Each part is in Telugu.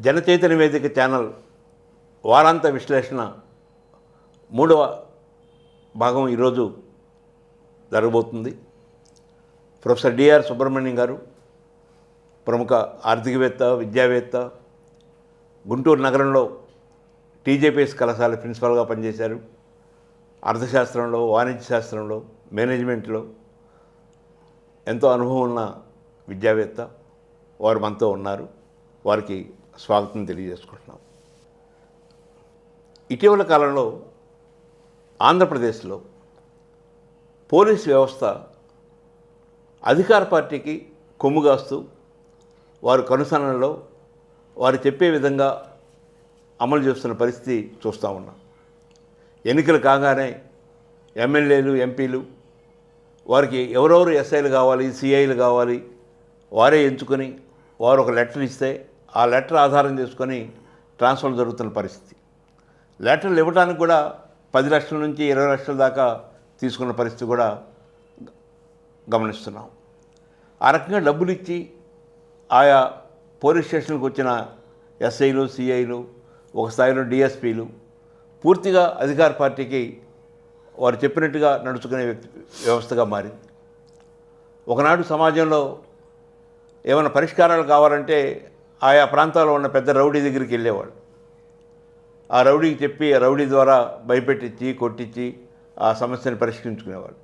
జనచైతన్య వేదిక ఛానల్ వారాంత విశ్లేషణ 3వ భాగం ఈరోజు జరగబోతుంది. ప్రొఫెసర్ డిఆర్ సుబ్రహ్మణ్యం గారు ప్రముఖ ఆర్థికవేత్త, విద్యావేత్త, గుంటూరు నగరంలో టీజేపీఎస్ కళాశాల ప్రిన్సిపాల్గా పనిచేశారు. అర్థశాస్త్రంలో, వాణిజ్య శాస్త్రంలో, మేనేజ్మెంట్లో ఎంతో అనుభవం ఉన్న విద్యావేత్త. వారు మనతో ఉన్నారు. వారికి స్వాగతం తెలియజేసుకుంటున్నాం. ఇటీవల కాలంలో ఆంధ్రప్రదేశ్లో పోలీస్ వ్యవస్థ అధికార పార్టీకి కొమ్ముగాస్తూ వారు కనుసన్నల్లో వారు చెప్పే విధంగా అమలు చేస్తున్న పరిస్థితి చూస్తూ ఉన్నాం. ఎన్నికలు కాగానే ఎమ్మెల్యేలు, ఎంపీలు వారికి ఎవరెవరు ఎస్ఐలు కావాలి, సిఐలు కావాలి వారే ఎంచుకొని వారు ఒక లెటర్ ఇస్తే ఆ లెటర్ ఆధారం చేసుకొని ట్రాన్స్ఫర్ జరుగుతున్న పరిస్థితి. లెటర్లు ఇవ్వడానికి కూడా 10 లక్షల నుంచి 20 లక్షల దాకా తీసుకున్న పరిస్థితి కూడా గమనిస్తున్నాం. ఆ రకంగా డబ్బులు ఇచ్చి ఆయా పోలీస్ స్టేషన్లకు వచ్చిన ఎస్ఐలు, సిఐలు, ఒక స్థాయిలో డిఎస్పీలు పూర్తిగా అధికార పార్టీకి వారు చెప్పినట్టుగా నడుచుకునే వ్యవస్థగా మారింది. ఒకనాడు సమాజంలో ఏమైనా పరిష్కారాలు కావాలంటే ఆయా ప్రాంతాల్లో ఉన్న పెద్ద రౌడీ దగ్గరికి వెళ్ళేవాళ్ళు. ఆ రౌడీకి చెప్పి ఆ రౌడీ ద్వారా భయపెట్టించి, కొట్టించి ఆ సమస్యను పరిష్కరించుకునేవాళ్ళు.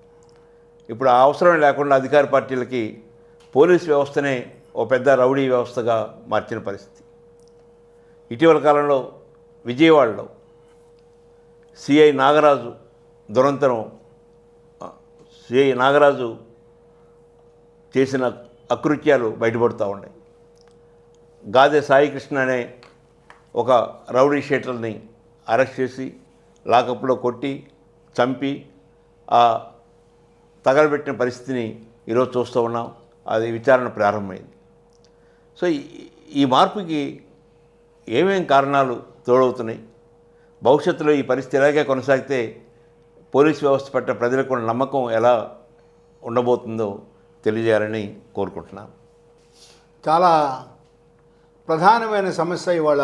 ఇప్పుడు ఆ అవసరం లేకుండా అధికార పార్టీలకి పోలీస్ వ్యవస్థనే ఓ పెద్ద రౌడీ వ్యవస్థగా మార్చిన పరిస్థితి. ఇటీవల కాలంలో విజయవాడలో సిఐ నాగరాజు దురంతరం, సిఐ నాగరాజు చేసిన అకృత్యాలు బయటపడుతూ ఉన్నాయి. గాదె సాయికృష్ణ అనే ఒక రౌడీ షీటర్ని అరెస్ట్ చేసి లాకప్లో కొట్టి చంపి ఆ తగలబెట్టిన పరిస్థితిని ఈరోజు చూస్తూ ఉన్నాం. అది విచారణ ప్రారంభమైంది. సో ఈ మార్పుకి ఏమేం కారణాలు తోడవుతున్నాయి, భవిష్యత్తులో ఈ పరిస్థితి ఎలాగే కొనసాగితే పోలీస్ వ్యవస్థ పట్ల ప్రజలకు ఉన్న నమ్మకం ఎలా ఉండబోతుందో తెలియజేయాలని కోరుకుంటున్నాను. చాలా ప్రధానమైన సమస్య ఇవాళ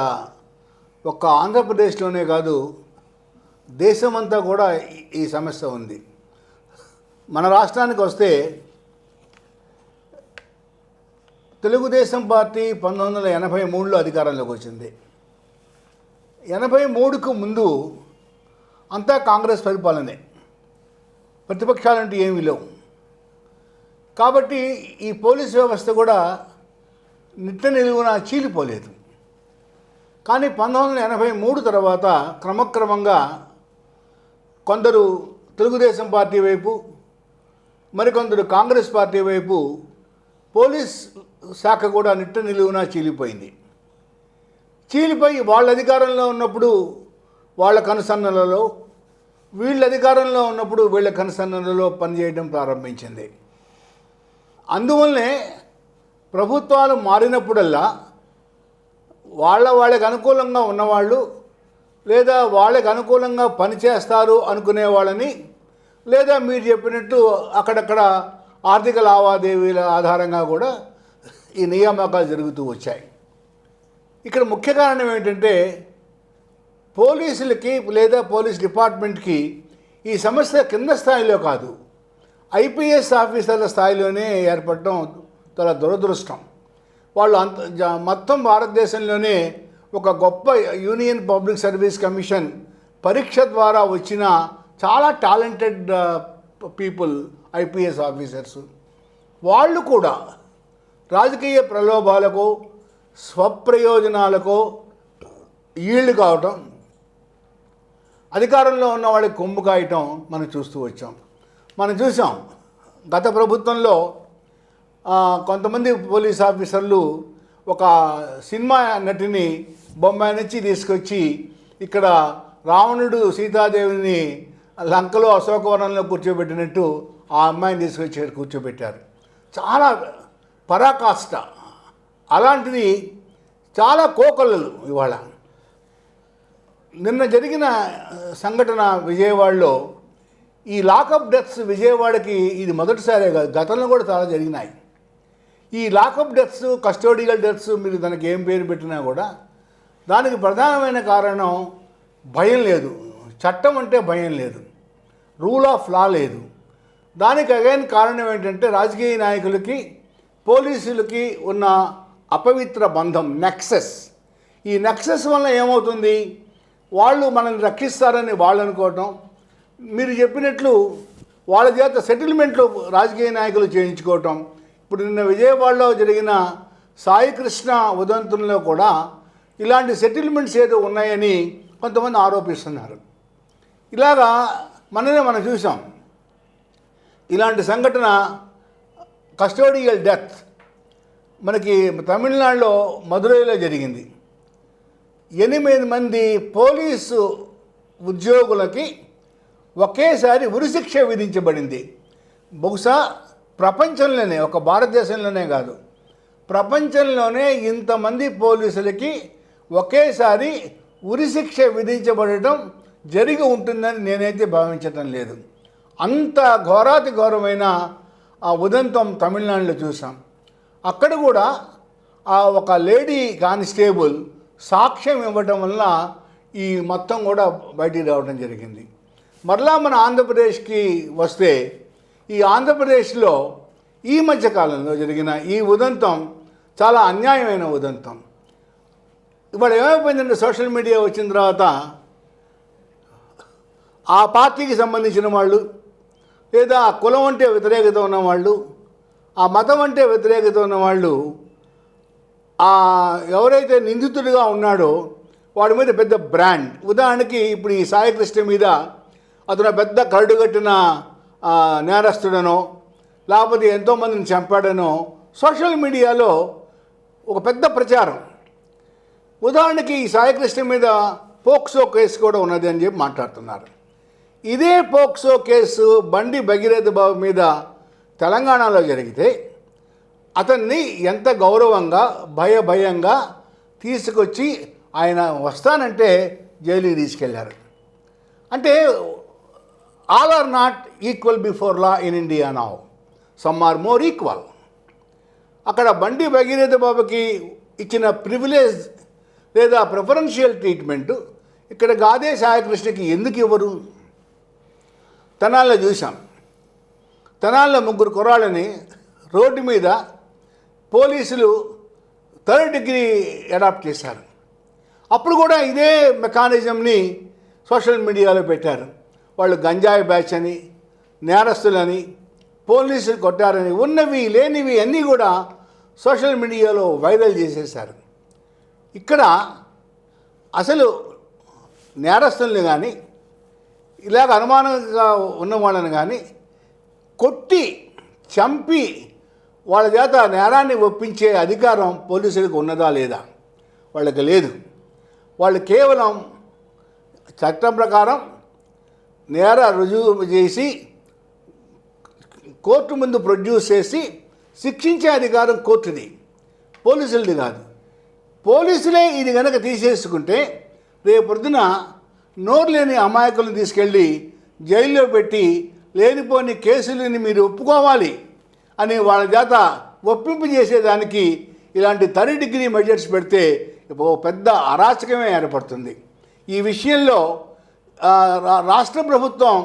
ఒక్క ఆంధ్రప్రదేశ్లోనే కాదు, దేశమంతా కూడా ఈ సమస్య ఉంది. మన రాష్ట్రానికి వస్తే తెలుగుదేశం పార్టీ 1983లో అధికారంలోకి వచ్చింది. 83కు ముందు అంతా కాంగ్రెస్ పరిపాలనే, ప్రతిపక్షాలంటూ ఏమీ లేవు. కాబట్టి ఈ పోలీస్ వ్యవస్థ కూడా నిట్ట నిలువున చీలిపోలేదు. కానీ 1983 తర్వాత క్రమక్రమంగా కొందరు తెలుగుదేశం పార్టీ వైపు, మరికొందరు కాంగ్రెస్ పార్టీ వైపు పోలీస్ శాఖ కూడా నిట్ట నిలువున చీలిపోయింది. చీలిపోయి వాళ్ళ అధికారంలో ఉన్నప్పుడు వాళ్ళ కనుసన్నలలో, వీళ్ళ అధికారంలో ఉన్నప్పుడు వీళ్ళ కనుసన్నలలో పనిచేయడం ప్రారంభించింది. అందువల్లనే ప్రభుత్వాలు మారినప్పుడల్లా వాళ్ళకి అనుకూలంగా ఉన్నవాళ్ళు, లేదా వాళ్ళకి అనుకూలంగా పనిచేస్తారు అనుకునే వాళ్ళని, లేదా మీరు చెప్పినట్టు అక్కడక్కడ ఆర్థిక లావాదేవీల ఆధారంగా కూడా ఈ నియామకాలు జరుగుతూ వచ్చాయి. ఇక్కడ ముఖ్య కారణం ఏంటంటే పోలీసులకి లేదా పోలీస్ డిపార్ట్మెంట్కి ఈ సమస్య కింద స్థాయిలో కాదు, ఐపీఎస్ ఆఫీసర్ల స్థాయిలోనే ఏర్పడటం చాలా దురదృష్టం. వాళ్ళు మొత్తం భారతదేశంలోనే ఒక గొప్ప యూనియన్ పబ్లిక్ సర్వీస్ కమిషన్ పరీక్ష ద్వారా వచ్చిన చాలా టాలెంటెడ్ పీపుల్ ఐపీఎస్ ఆఫీసర్స్. వాళ్ళు కూడా రాజకీయ ప్రలోభాలకు, స్వప్రయోజనాలకు ఈళ్ళు కావటం, అధికారంలో ఉన్న వాళ్ళకి కొమ్ము కాయటం మనం చూస్తూ వచ్చాం. మనం చూసాం గత ప్రభుత్వంలో కొంతమంది పోలీస్ ఆఫీసర్లు ఒక సినిమా నటిని బొమ్మాయి నుంచి తీసుకొచ్చి ఇక్కడ రావణుడు సీతాదేవిని లంకలో అశోకవనంలో కూర్చోబెట్టినట్టు ఆ అమ్మాయిని తీసుకొచ్చి కూర్చోబెట్టారు. చాలా పరాకాష్ట. అలాంటిది చాలా కోకొల్లలు. ఇవాళ నిన్న జరిగిన సంఘటన విజయవాడలో ఈ లాకప్ డెత్స్ విజయవాడకి ఇది మొదటిసారే కాదు, గతంలో కూడా చాలా జరిగినాయి. ఈ లాకప్ డెత్స్, కస్టోడియల్ డెత్స్, మీరు దానికి ఏం పేరు పెట్టినా కూడా దానికి ప్రధానమైన కారణం భయం లేదు, చట్టం అంటే భయం లేదు, రూల్ ఆఫ్ లా లేదు. దానికి అగైన్ కారణం ఏంటంటే రాజకీయ నాయకులకి పోలీసులకి ఉన్న అపవిత్ర బంధం, నెక్సెస్. ఈ నెక్సెస్ వల్ల ఏమవుతుంది, వాళ్ళు మనల్ని రక్షిస్తారని వాళ్ళు అనుకోవటం, మీరు చెప్పినట్లు వాళ్ళ చేత సెటిల్మెంట్లు రాజకీయ నాయకులు చేయించుకోవటం. ఇప్పుడు నిన్న విజయవాడలో జరిగిన సాయి కృష్ణ ఉదంతంలో కూడా ఇలాంటి సెటిల్మెంట్స్ ఏదో ఉన్నాయని కొంతమంది ఆరోపిస్తున్నారు. ఇలాగా మనం చూసాం. ఇలాంటి సంఘటన కస్టోడియల్ డెత్ మనకి తమిళనాడులో మదురైలో జరిగింది. 8 మంది పోలీసు ఉద్యోగులకి ఒకేసారి ఉరిశిక్ష విధించబడింది. బహుశా ప్రపంచంలోనే, ఒక భారతదేశంలోనే కాదు, ప్రపంచంలోనే ఇంతమంది పోలీసులకి ఒకేసారి ఉరిశిక్ష విధించబడటం జరిగి ఉంటుందని నేనైతే భావించటం లేదు. అంత ఘోరాతి ఘోరమైన ఆ ఉదంతం తమిళనాడులో చూసాం. అక్కడ కూడా ఆ ఒక లేడీ కానిస్టేబుల్ సాక్ష్యం ఇవ్వటం వల్ల ఈ మొత్తం కూడా బయటికి రావడం జరిగింది. మరలా మన ఆంధ్రప్రదేశ్కి వస్తే, ఈ ఆంధ్రప్రదేశ్లో ఈ మధ్యకాలంలో జరిగిన ఈ ఉదంతం చాలా అన్యాయమైన ఉదంతం. ఇవాళ ఏమైపోయిందంటే సోషల్ మీడియా వచ్చిన తర్వాత ఆ పార్టీకి సంబంధించిన వాళ్ళు, లేదా ఆ కులం అంటే వ్యతిరేకత ఉన్నవాళ్ళు, ఆ మతం అంటే వ్యతిరేకత ఉన్నవాళ్ళు, ఎవరైతే నిందితుడిగా ఉన్నాడో వాడి మీద పెద్ద బ్రాండ్. ఉదాహరణకి ఇప్పుడు ఈ సాయి కృష్ణ మీద అతను పెద్ద కరడుగట్టిన నేరస్తుడనో, లేకపోతే ఎంతోమందిని చంపాడనో సోషల్ మీడియాలో ఒక పెద్ద ప్రచారం. ఉదాహరణకి ఈ సాయి కృష్ణ మీద పోక్సో కేసు కూడా ఉన్నది అని చెప్పి మాట్లాడుతున్నారు. ఇదే పోక్సో కేసు బండి భగీరథ బాబు మీద తెలంగాణలో జరిగితే అతన్ని ఎంత గౌరవంగా భయంగా తీసుకొచ్చి ఆయన వస్తానంటే జైలుకి తీసుకెళ్లారు. అంటే all are not equal before law in India now, some are more equal. అక్కడ బండి భగీరథ బాబుకి ఇచ్చిన ప్రివిలేజ్ లేదా ప్రిఫరెన్షియల్ ట్రీట్మెంటు ఇక్కడ గాదే సాయికృష్ణకి ఎందుకు ఇవ్వరు? తెనాలిలో చూసాం. తెనాలిలో 3 కుర్రాళ్ళని రోడ్డు మీద పోలీసులు 3rd డిగ్రీ అడాప్ట్ చేశారు. అప్పుడు కూడా ఇదే మెకానిజంని సోషల్ మీడియాలో పెట్టారు. వాళ్ళు గంజాయి బ్యాచ్ అని, నేరస్తులని, పోలీసులు కొట్టారని, ఉన్నవి లేనివి అన్నీ కూడా సోషల్ మీడియాలో వైరల్ చేసేశారు. ఇక్కడ అసలు నేరస్తుల్ని కానీ, ఇలాగ అనుమానంగా ఉన్న వాళ్ళని కానీ కొట్టి చంపి వాళ్ళ చేత నేరాన్ని ఒప్పించే అధికారం పోలీసులకు ఉన్నదా లేదా? వాళ్ళకి లేదు. వాళ్ళు కేవలం చట్టం ప్రకారం నేర రుజువు చేసి కోర్టు ముందు ప్రొడ్యూస్ చేసి శిక్షించే అధికారం కోర్టుది, పోలీసులది కాదు. పోలీసులే ఇది కనుక తీసేసుకుంటే రేపొద్దున నోరు లేని అమాయకులను తీసుకెళ్ళి జైల్లో పెట్టి లేనిపోని కేసులని మీరు ఒప్పుకోవాలి అని వాళ్ళ చేత ఒప్పింపు చేసేదానికి ఇలాంటి 3rd డిగ్రీ మెజర్స్ పెడితే పెద్ద అరాచకమే ఏర్పడుతుంది. ఈ విషయంలో రాష్ట్ర ప్రభుత్వం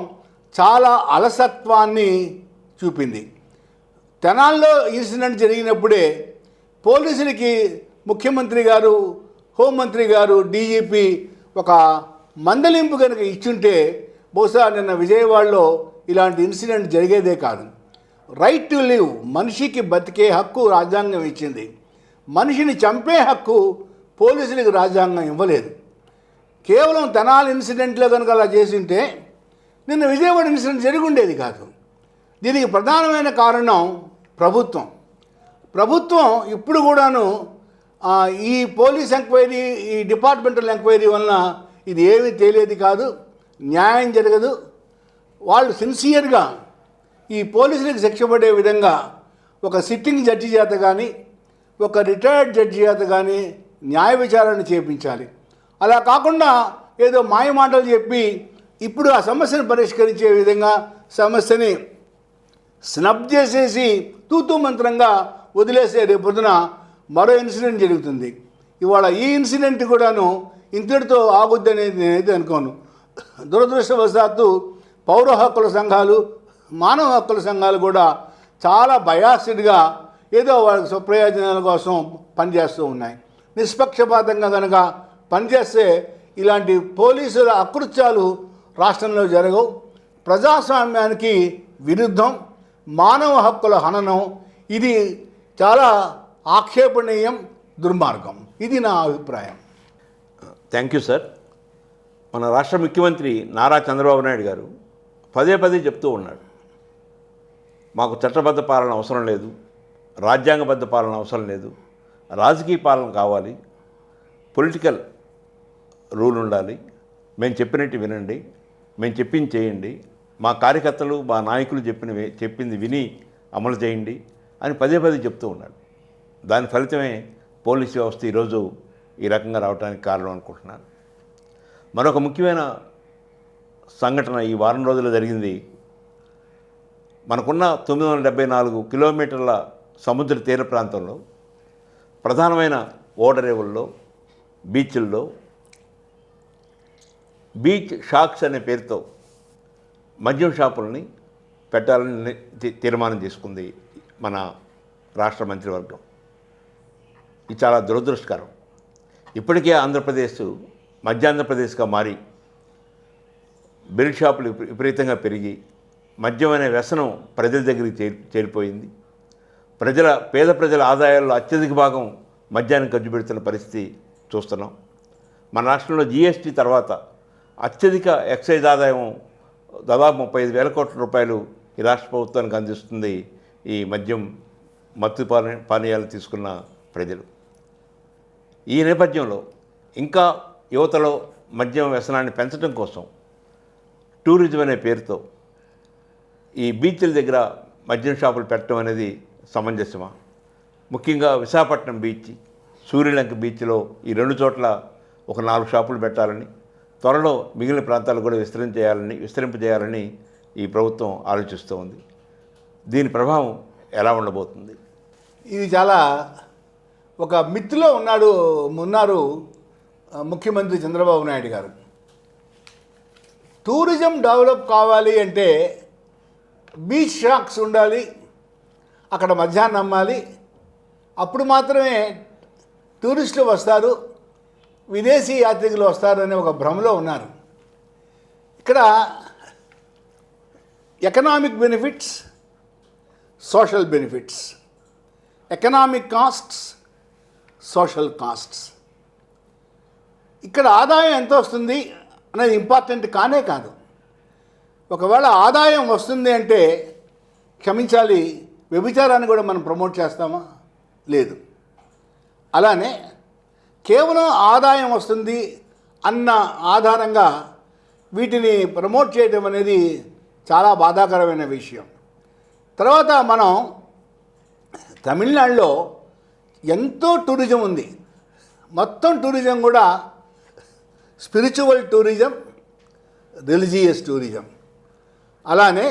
చాలా అలసత్వాన్ని చూపింది. తెనాల్లో ఇన్సిడెంట్ జరిగినప్పుడే పోలీసులకి ముఖ్యమంత్రి గారు, హోంమంత్రి గారు, డీజీపీ ఒక మందలింపు కనుక ఇచ్చుంటే బహుశా నిన్న విజయవాడలో ఇలాంటి ఇన్సిడెంట్ జరిగేదే కాదు. రైట్ టు లివ్, మనిషికి బతికే హక్కు రాజ్యాంగం ఇచ్చింది. మనిషిని చంపే హక్కు పోలీసులకు రాజ్యాంగం ఇవ్వలేదు. కేవలం తెనాలి ఇన్సిడెంట్లో కనుక అలా చేసింటే నిన్న విజయవాడ ఇన్సిడెంట్ జరిగి ఉండేది కాదు. దీనికి ప్రధానమైన కారణం ప్రభుత్వం. ఇప్పుడు కూడాను ఈ పోలీస్ ఎంక్వైరీ, ఈ డిపార్ట్మెంటల్ ఎంక్వైరీ వలన ఇది ఏమీ తేలేది కాదు, న్యాయం జరగదు. వాళ్ళు సిన్సియర్గా ఈ పోలీసులకు శిక్ష పడే విధంగా ఒక సిట్టింగ్ జడ్జి చేత కానీ, ఒక రిటైర్డ్ జడ్జి చేత కానీ న్యాయ విచారణ చేయించాలి. అలా కాకుండా ఏదో మాయ మాటలు చెప్పి ఇప్పుడు ఆ సమస్యను పరిష్కరించే విధంగా సమస్యని స్నబ్ చేసేసి తూతూ మంత్రంగా వదిలేసే రేపొద్దున మరో ఇన్సిడెంట్ జరుగుతుంది. ఇవాళ ఈ ఇన్సిడెంట్ కూడాను ఇంతటితో ఆగుద్ది అనేది నేనైతే అనుకోను. దురదృష్టవశాత్తు పౌర హక్కుల సంఘాలు, మానవ హక్కుల సంఘాలు కూడా చాలా బయాసిడ్గా ఏదో వాళ్ళ స్వప్రయోజనాల కోసం పనిచేస్తూ ఉన్నాయి. నిష్పక్షపాతంగా కనుక పనిచేస్తే ఇలాంటి పోలీసుల అకృత్యాలు రాష్ట్రంలో జరగవు. ప్రజాస్వామ్యానికి విరుద్ధం, మానవ హక్కుల హననం, ఇది చాలా ఆక్షేపణీయం, దుర్మార్గం. ఇది నా అభిప్రాయం. Thank you sir. మన రాష్ట్ర ముఖ్యమంత్రి నారా చంద్రబాబు నాయుడు గారు పదే పదే చెప్తూ ఉన్నాడు, మాకు చట్టబద్ధ పాలన అవసరం లేదు, రాజ్యాంగబద్ధ పాలన అవసరం లేదు, రాజకీయ పాలన కావాలి, పొలిటికల్ రూల్ ఉండాలి, మేము చెప్పినట్టు వినండి, మేము చెప్పింది చేయండి, మా కార్యకర్తలు మా నాయకులు చెప్పింది విని అమలు చేయండి అని పదే పదే చెప్తూ ఉన్నాడు. దాని ఫలితమే పోలీస్ వ్యవస్థ ఈరోజు ఈ రకంగా రావడానికి కారణం అనుకుంటున్నాను. మరొక ముఖ్యమైన సంఘటన ఈ వారం రోజుల్లో జరిగింది. మనకున్న 974 కిలోమీటర్ల సముద్ర తీర ప్రాంతంలో ప్రధానమైన ఓడరేవుల్లో, బీచ్ల్లో బీచ్ షాక్స్ అనే పేరుతో మద్యం షాపుల్ని పెట్టాలని తీర్మానం చేసుకుంది మన రాష్ట్ర మంత్రివర్గం. ఇది చాలా దురదృష్టకరం. ఇప్పటికే ఆంధ్రప్రదేశ్ మధ్యాంధ్రప్రదేశ్గా మారి బెల్ట్ షాపులు విపరీతంగా పెరిగి మద్యం అనే వ్యసనం ప్రజల దగ్గరికి చేరిపోయింది. పేద ప్రజల ఆదాయాల్లో అత్యధిక భాగం మద్యానికి ఖర్చు పెడుతున్న పరిస్థితి చూస్తున్నాం. మన రాష్ట్రంలో జీఎస్టీ తర్వాత అత్యధిక ఎక్సైజ్ ఆదాయం దాదాపు 35,000 కోట్ల రూపాయలు ఈ రాష్ట్ర ప్రభుత్వానికి అందిస్తుంది ఈ మద్యం, మత్తు పానీయాలు తీసుకున్న ప్రజలు. ఈ నేపథ్యంలో ఇంకా యువతలో మద్యం వ్యసనాన్ని పెంచడం కోసం టూరిజం అనే పేరుతో ఈ బీచ్ల దగ్గర మద్యం షాపులు పెట్టడం అనేది సమంజసమా? ముఖ్యంగా విశాఖపట్నం బీచ్, సూర్యలంక బీచ్లో ఈ 2 చోట్ల ఒక 4 షాపులు పెట్టాలని, త్వరలో మిగిలిన ప్రాంతాలు కూడా విస్తరింపజేయాలని ఈ ప్రభుత్వం ఆలోచిస్తూ ఉంది. దీని ప్రభావం ఎలా ఉండబోతుంది? ఇది చాలా ఒక మిత్తులో ఉన్నారు ముఖ్యమంత్రి చంద్రబాబు నాయుడు గారు. టూరిజం డెవలప్ కావాలి అంటే బీచ్ షాక్స్ ఉండాలి, అక్కడ మధ్యాహ్నం అమ్మాలి, అప్పుడు మాత్రమే టూరిస్టులు వస్తారు, విదేశీ యాత్రికులు వస్తారు అనే ఒక భ్రమలో ఉన్నారు. ఇక్కడ economic benefits, social benefits, economic costs, social costs, ఇక్కడ ఆదాయం ఎంత వస్తుంది అనేది ఇంపార్టెంట్ కానే కాదు. ఒకవేళ ఆదాయం వస్తుంది అంటే క్షమించాలి, వ్యభిచారాన్ని కూడా మనం ప్రమోట్ చేస్తామా? లేదు. అలానే కేవలం ఆదాయం వస్తుంది అన్న ఆధారంగా వీటిని ప్రమోట్ చేయడం అనేది చాలా బాధాకరమైన విషయం. తర్వాత మనం తమిళనాడులో ఎంతో టూరిజం ఉంది. మొత్తం టూరిజం కూడా స్పిరిచువల్ టూరిజం, రిలీజియస్ టూరిజం. అలానే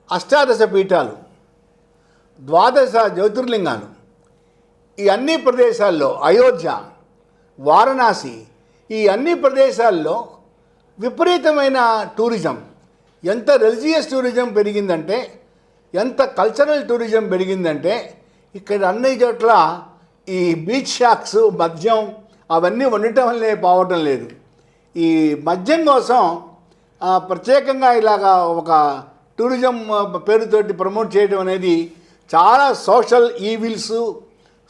18 పీఠాలు, 12 జ్యోతిర్లింగాలు, ఈ అన్ని ప్రదేశాల్లో, అయోధ్య, వారణాసి, ఈ అన్ని ప్రదేశాల్లో విపరీతమైన టూరిజం. ఎంత రిలీజియస్ టూరిజం పెరిగిందంటే, ఎంత కల్చరల్ టూరిజం పెరిగిందంటే, ఇక్కడ అన్ని చోట్ల ఈ బీచ్ షాక్స్, మద్యం అవన్నీ ఉండటం వల్లే పోవటం లేదు. ఈ మద్యం కోసం ప్రత్యేకంగా ఇలాగా ఒక టూరిజం పేరుతోటి ప్రమోట్ చేయడం అనేది చాలా సోషల్ ఈవిల్స్,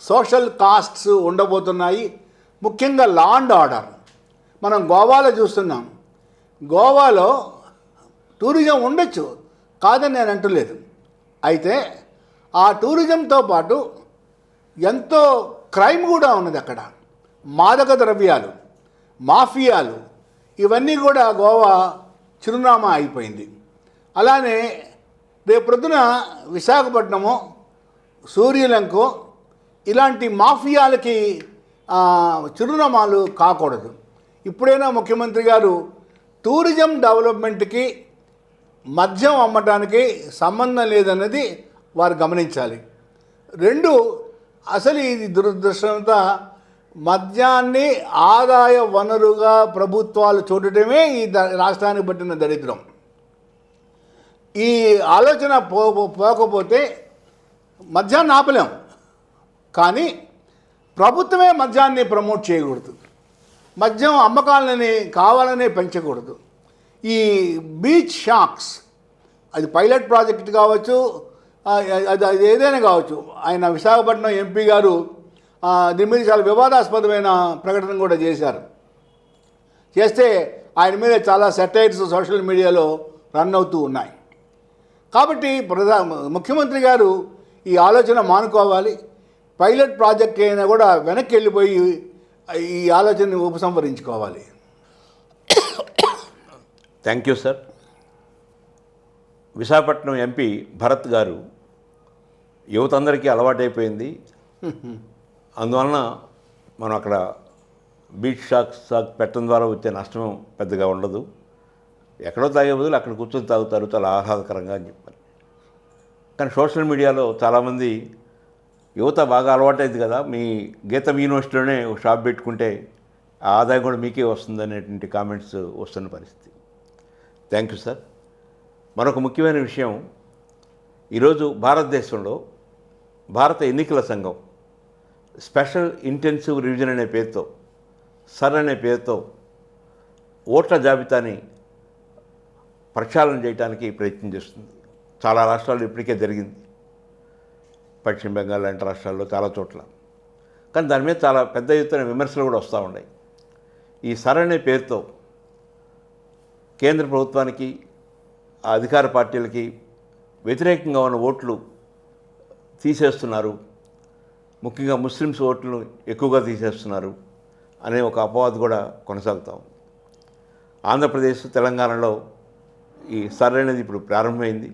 సోషల్ కాస్ట్స్ ఉండబోతున్నాయి. ముఖ్యంగా లా అండ్ ఆర్డర్ మనం గోవాలో చూస్తున్నాం. గోవాలో టూరిజం ఉండొచ్చు, కాదని నేను అంటలేదు. అయితే ఆ టూరిజంతో పాటు ఎంతో క్రైమ్ కూడా ఉన్నది అక్కడ. మాదక ద్రవ్యాలు, మాఫియాలు, ఇవన్నీ కూడా గోవా చిరునామా అయిపోయింది. అలానే రేపొద్దున విశాఖపట్నమో, సూర్యలంకో ఇలాంటి మాఫియాలకి చిరునామాలు కాకూడదు. ఇప్పుడైనా ముఖ్యమంత్రి గారు టూరిజం డెవలప్మెంట్కి మద్యం అమ్మటానికి సంబంధం లేదన్నది వారు గమనించాలి. 2, అసలు ఇది దురదృష్టంతో మద్యాన్ని ఆదాయ వనరుగా ప్రభుత్వాలు చూడటమే ఈ రాష్ట్రానికి పట్టిన దరిద్రం. ఈ ఆలోచన పోకపోతే మద్యాన్ని ఆపలేం, కానీ ప్రభుత్వమే మద్యాన్ని ప్రమోట్ చేయకూడదు, మద్యం అమ్మకాలని కావాలనే పెంచకూడదు. ఈ బీచ్ షాక్స్, అది పైలట్ ప్రాజెక్ట్ కావచ్చు, అది ఏదైనా కావచ్చు. ఆయన విశాఖపట్నం ఎంపీ గారు దీని మీద చాలా వివాదాస్పదమైన ప్రకటన కూడా చేశారు. చేస్తే ఆయన మీద చాలా సెటైర్స్ సోషల్ మీడియాలో రన్ అవుతూ ఉన్నాయి. కాబట్టి ముఖ్యమంత్రి గారు ఈ ఆలోచన మానుకోవాలి. పైలట్ ప్రాజెక్ట్ అయినా కూడా వెనక్కి వెళ్ళిపోయి ఈ ఆలోచనని ఉపసంహరించుకోవాలి. Thank you sir. Visakhapatnam MP Bharat గారు యువత అందరికీ అలవాటైపోయింది, అందువలన మనం అక్కడ బీచ్ షాక్ పెట్టడం ద్వారా వచ్చే నష్టం పెద్దగా ఉండదు, ఎక్కడో తాగే బదులు అక్కడ కూర్చొని తాగుతారు, చాలా ఆహ్లాదకరంగా అని చెప్పారు. కానీ సోషల్ మీడియాలో చాలామంది యువత బాగా అలవాటైంది కదా, మీ గీతం యూనివర్సిటీలోనే ఒక షాప్ పెట్టుకుంటే ఆ ఆదాయం కూడా మీకే వస్తుంది అనేటువంటి కామెంట్స్ వస్తున్న పరిస్థితి. Thank you sir. మరొక ముఖ్యమైన విషయం, ఈరోజు భారతదేశంలో భారత ఎన్నికల సంఘం స్పెషల్ ఇంటెన్సివ్ రివిజన్ అనే పేరుతో, సర్ అనే పేరుతో ఓట్ల జాబితాని ప్రక్షాళన చేయడానికి ప్రయత్నం చేస్తుంది. చాలా రాష్ట్రాల్లో ఇప్పటికే జరిగింది, పశ్చిమ బెంగాల్ లాంటి రాష్ట్రాల్లో చాలా చోట్ల. కానీ దాని మీద చాలా పెద్ద ఎత్తున విమర్శలు కూడా వస్తూ ఉన్నాయి. ఈ సర్ అనే పేరుతో కేంద్ర ప్రభుత్వానికి, ఆ అధికార పార్టీలకి వ్యతిరేకంగా ఉన్న ఓట్లు తీసేస్తున్నారు, ముఖ్యంగా ముస్లిమ్స్ ఓట్లను ఎక్కువగా తీసేస్తున్నారు అనే ఒక అపవాదు కూడా కొనసాగుతూ ఉంది. ఆంధ్రప్రదేశ్, తెలంగాణలో ఈ సర్ అనేది ఇప్పుడు ప్రారంభమైంది.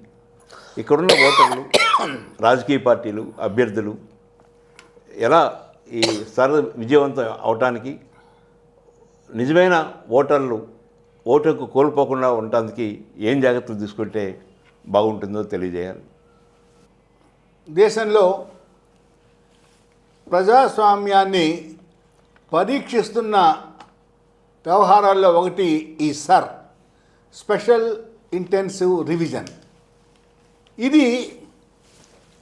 ఇక్కడున్న ఓటర్లు, రాజకీయ పార్టీలు, అభ్యర్థులు ఎలా ఈ సర్ విజయవంతం అవటానికి, నిజమైన ఓటర్లు ఓటుకు కోల్పోకుండా ఉండటానికి ఏం జాగ్రత్తలు తీసుకుంటే బాగుంటుందో తెలియజేయాలి. దేశంలో ప్రజాస్వామ్యాన్ని పరీక్షిస్తున్న వ్యవహారాల్లో ఒకటి ఈ సర్, స్పెషల్ ఇంటెన్సివ్ రివిజన్. ఇది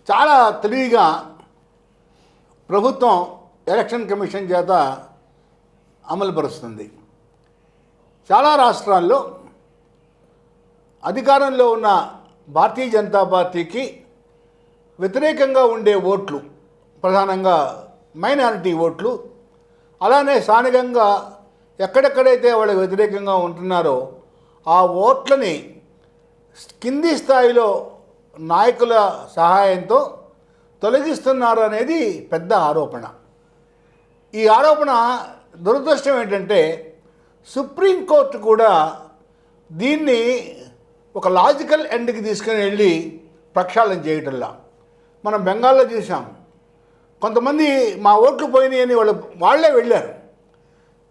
చాలా తెలివిగా ప్రభుత్వం ఎలక్షన్ కమిషన్ చేత అమలుపరుస్తుంది. చాలా రాష్ట్రాల్లో అధికారంలో ఉన్న భారతీయ జనతా పార్టీకి వ్యతిరేకంగా ఉండే ఓట్లు, ప్రధానంగా మైనారిటీ ఓట్లు, అలానే స్థానికంగా ఎక్కడెక్కడైతే వాళ్ళకి వ్యతిరేకంగా ఉంటున్నారో ఆ ఓట్లని కింది స్థాయిలో నాయకుల సహాయంతో తొలగిస్తున్నారు అనేది పెద్ద ఆరోపణ. ఈ ఆరోపణ దురదృష్టం ఏంటంటే సుప్రీంకోర్టు కూడా దీన్ని ఒక లాజికల్ ఎండ్కి తీసుకుని వెళ్ళి ప్రక్షాళన చేయటంలా. మనం బెంగాల్లో చూసాం, కొంతమంది మా ఓట్లు పోయినాయి అని వాళ్ళే వెళ్ళారు,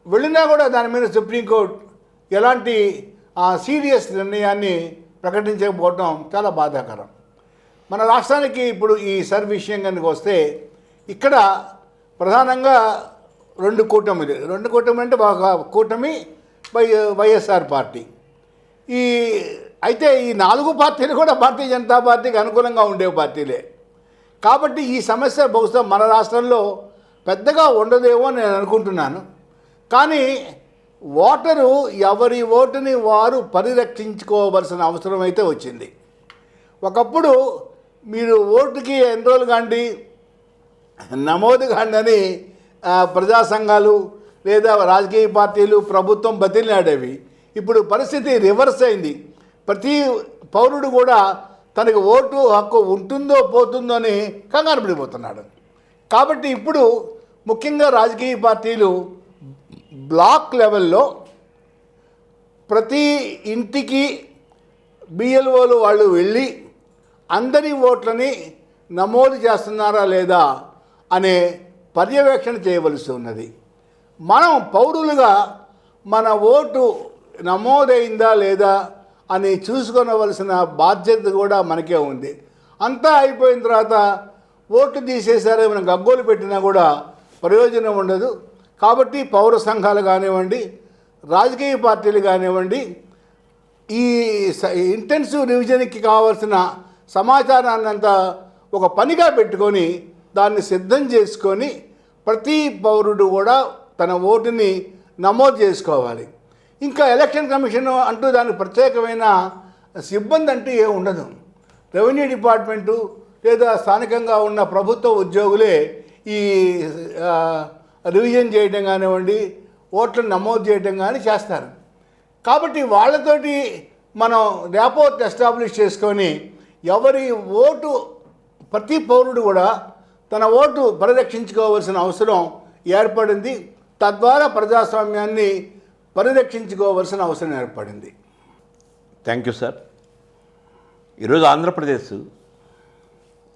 వెళ్ళినా కూడా దాని మీద సుప్రీంకోర్టు ఎలాంటి సీరియస్ నిర్ణయాన్ని ప్రకటించకపోవటం చాలా బాధాకరం. మన రాష్ట్రానికి ఇప్పుడు ఈ సర్ విషయం కనుక వస్తే ఇక్కడ ప్రధానంగా రెండు కూటమి అంటే బాగా కూటమి వైఎస్ఆర్ పార్టీ. అయితే ఈ 4 పార్టీలు కూడా భారతీయ జనతా పార్టీకి అనుకూలంగా ఉండే పార్టీలే. కాబట్టి ఈ సమస్య బహుశా మన రాష్ట్రంలో పెద్దగా ఉండదేమో నేను అనుకుంటున్నాను. కానీ ఓటరు ఎవరి ఓటుని వారు పరిరక్షించుకోవాల్సిన అవసరం అయితే వచ్చింది. ఒకప్పుడు మీరు ఓటుకి ఎన్రోల్ కాండి, నమోదు కాండి అని ప్రజా సంఘాలు లేదా రాజకీయ పార్టీలు, ప్రభుత్వం బతిలాడేవి. ఇప్పుడు పరిస్థితి రివర్స్ అయింది. ప్రతి పౌరుడు కూడా తనకు ఓటు హక్కు ఉంటుందో పోతుందో అని కంగారు పడిపోతున్నాడు. కాబట్టి ఇప్పుడు ముఖ్యంగా రాజకీయ పార్టీలు బ్లాక్ లెవెల్లో ప్రతి ఇంటికి బిఎల్ఓలు వాళ్ళు వెళ్ళి అందరి ఓట్లని నమోదు చేస్తున్నారా లేదా అనే పర్యవేక్షణ చేయవలసి ఉన్నది. మనం పౌరులుగా మన ఓటు నమోదైందా లేదా అని చూసుకొనవలసిన బాధ్యత కూడా మనకే ఉంది. అంతా అయిపోయిన తర్వాత ఓట్లు తీసేసారే మనం గగ్గోలు పెట్టినా కూడా ప్రయోజనం ఉండదు. కాబట్టి పౌర సంఘాలు కానివ్వండి, రాజకీయ పార్టీలు కానివ్వండి, ఈ ఇంటెన్సివ్ రివిజన్కి కావాల్సిన సమాచారాన్ని అంతా ఒక పనిగా పెట్టుకొని దాన్ని సిద్ధం చేసుకొని ప్రతి పౌరుడు కూడా తన ఓటుని నమోదు చేసుకోవాలి. ఇంకా ఎలక్షన్ కమిషన్ అంటూ దానికి ప్రత్యేకమైన సిబ్బంది అంటూ ఏ ఉండదు. రెవెన్యూ డిపార్ట్మెంటు లేదా స్థానికంగా ఉన్న ప్రభుత్వ ఉద్యోగులే ఈ రివిజన్ చేయడం కానివ్వండి, ఓట్లను నమోదు చేయడం కానీ చేస్తారు. కాబట్టి వాళ్ళతోటి మనం ర్యాపోర్ట్ ఎస్టాబ్లిష్ చేసుకొని ఎవరి ఓటు ప్రతి పౌరుడు కూడా తన ఓటు పరిరక్షించుకోవాల్సిన అవసరం ఏర్పడింది. తద్వారా ప్రజాస్వామ్యాన్ని పరిరక్షించుకోవాల్సిన అవసరం ఏర్పడింది. Thank you sir. ఈరోజు ఆంధ్రప్రదేశ్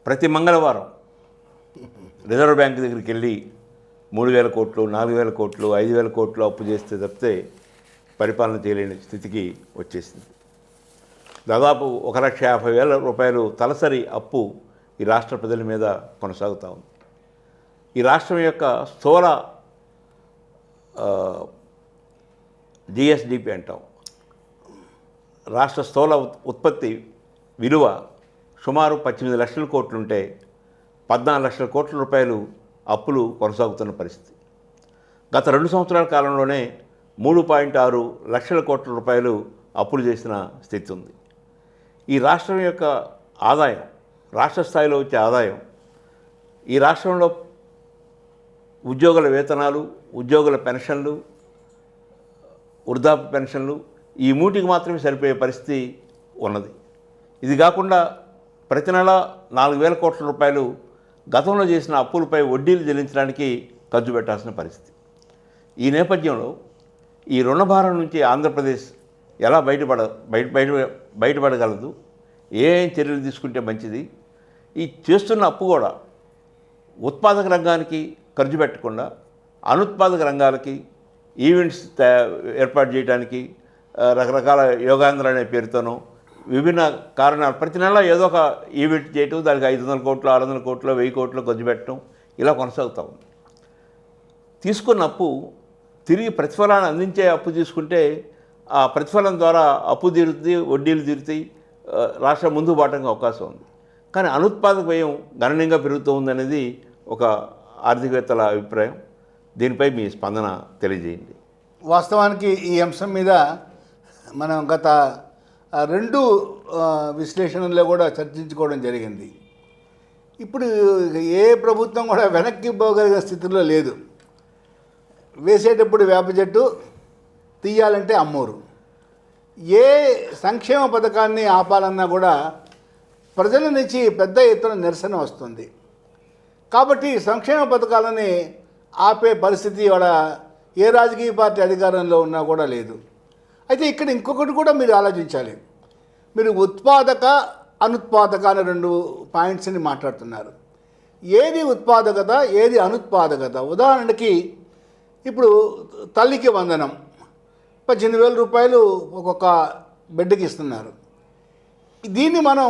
ప్రతి మంగళవారం రిజర్వ్ బ్యాంక్ దగ్గరికి వెళ్ళి 3,000 కోట్లు, 4,000 కోట్లు, 5,000 కోట్లు అప్పు చేస్తే తప్పితే పరిపాలన చేయలేని స్థితికి వచ్చేసింది. దాదాపు 1,50,000 రూపాయలు తలసరి అప్పు ఈ రాష్ట్ర ప్రజల మీద కొనసాగుతూ ఉంది. ఈ రాష్ట్రం యొక్క స్థూల జిఎస్డిపి అంటాం, రాష్ట్ర స్థూల ఉత్పత్తి విలువ సుమారు 18 లక్షల కోట్లుంటే 14 లక్షల కోట్ల రూపాయలు అప్పులు కొనసాగుతున్న పరిస్థితి. గత 2 సంవత్సరాల కాలంలోనే 3.6 లక్షల కోట్ల రూపాయలు అప్పులు చేసిన స్థితి ఉంది. ఈ రాష్ట్రం యొక్క ఆదాయం, రాష్ట్ర స్థాయిలో వచ్చే ఆదాయం, ఈ రాష్ట్రంలో ఉద్యోగుల వేతనాలు, ఉద్యోగుల పెన్షన్లు, వృద్ధాప్య పెన్షన్లు ఈ మూటికి మాత్రమే సరిపోయే పరిస్థితి ఉన్నది. ఇది కాకుండా ప్రతి నెల 4,000 కోట్ల రూపాయలు గతంలో చేసిన అప్పులపై వడ్డీలు చెల్లించడానికి ఖర్చు పెట్టాల్సిన పరిస్థితి. ఈ నేపథ్యంలో ఈ రుణభారం నుంచి ఆంధ్రప్రదేశ్ ఎలా బయటపడగలదు, ఏం చర్యలు తీసుకుంటే మంచిది, ఈ చేస్తున్న అప్పు కూడా ఉత్పాదక రంగానికి ఖర్చు పెట్టకుండా అనుత్పాదక రంగాలకి ఈవెంట్స్ ఏర్పాటు చేయడానికి రకరకాల యోగాంధ్ర అనే పేరుతోనూ విభిన్న కారణాలు ప్రతి నెల ఏదో ఒక ఈవెంట్ చేయటం, దానికి 500 కోట్లు, 600 కోట్లు, 1000 కోట్లు ఖర్చు పెట్టడం ఇలా కొనసాగుతూ ఉంది. తీసుకున్న అప్పు తిరిగి ప్రతిఫలాన్ని అందించే అప్పు తీసుకుంటే ఆ ప్రతిఫలం ద్వారా అప్పు తీరుతుంది, వడ్డీలు తీరుతాయి, రాష్ట్రం ముందుకు పోవడానికి అవకాశం ఉంది. కానీ అనుత్పాదక వ్యయం గణనీయంగా పెరుగుతూ ఉందనేది ఒక ఆర్థికవేత్తల అభిప్రాయం. దీనిపై మీ స్పందన తెలియజేయండి. వాస్తవానికి ఈ అంశం మీద మనం గత 2 విశ్లేషణల్లో కూడా చర్చించుకోవడం జరిగింది. ఇప్పుడు ఏ ప్రభుత్వం కూడా వెనక్కి పోగలిగిన స్థితిలో లేదు. వేసేటప్పుడు వేప చెట్టు, తీయాలంటే అమ్మూరు. ఏ సంక్షేమ పథకాన్ని ఆపాలన్నా కూడా ప్రజల నుంచి పెద్ద ఎత్తున నిరసన వస్తుంది. కాబట్టి సంక్షేమ పథకాలని ఆపే పరిస్థితి ఇవాళ ఏ రాజకీయ పార్టీ అధికారంలో ఉన్నా కూడా లేదు. అయితే ఇక్కడ ఇంకొకటి కూడా మీరు ఆలోచించాలి. మీరు ఉత్పాదక, అనుత్పాదక అనే 2 పాయింట్స్ని మాట్లాడుతున్నారు. ఏది ఉత్పాదకత, ఏది అనుత్పాదకత? ఉదాహరణకి ఇప్పుడు తల్లికి వందనం 18,000 రూపాయలు ఒక్కొక్క బిడ్డకి ఇస్తున్నారు. దీన్ని మనం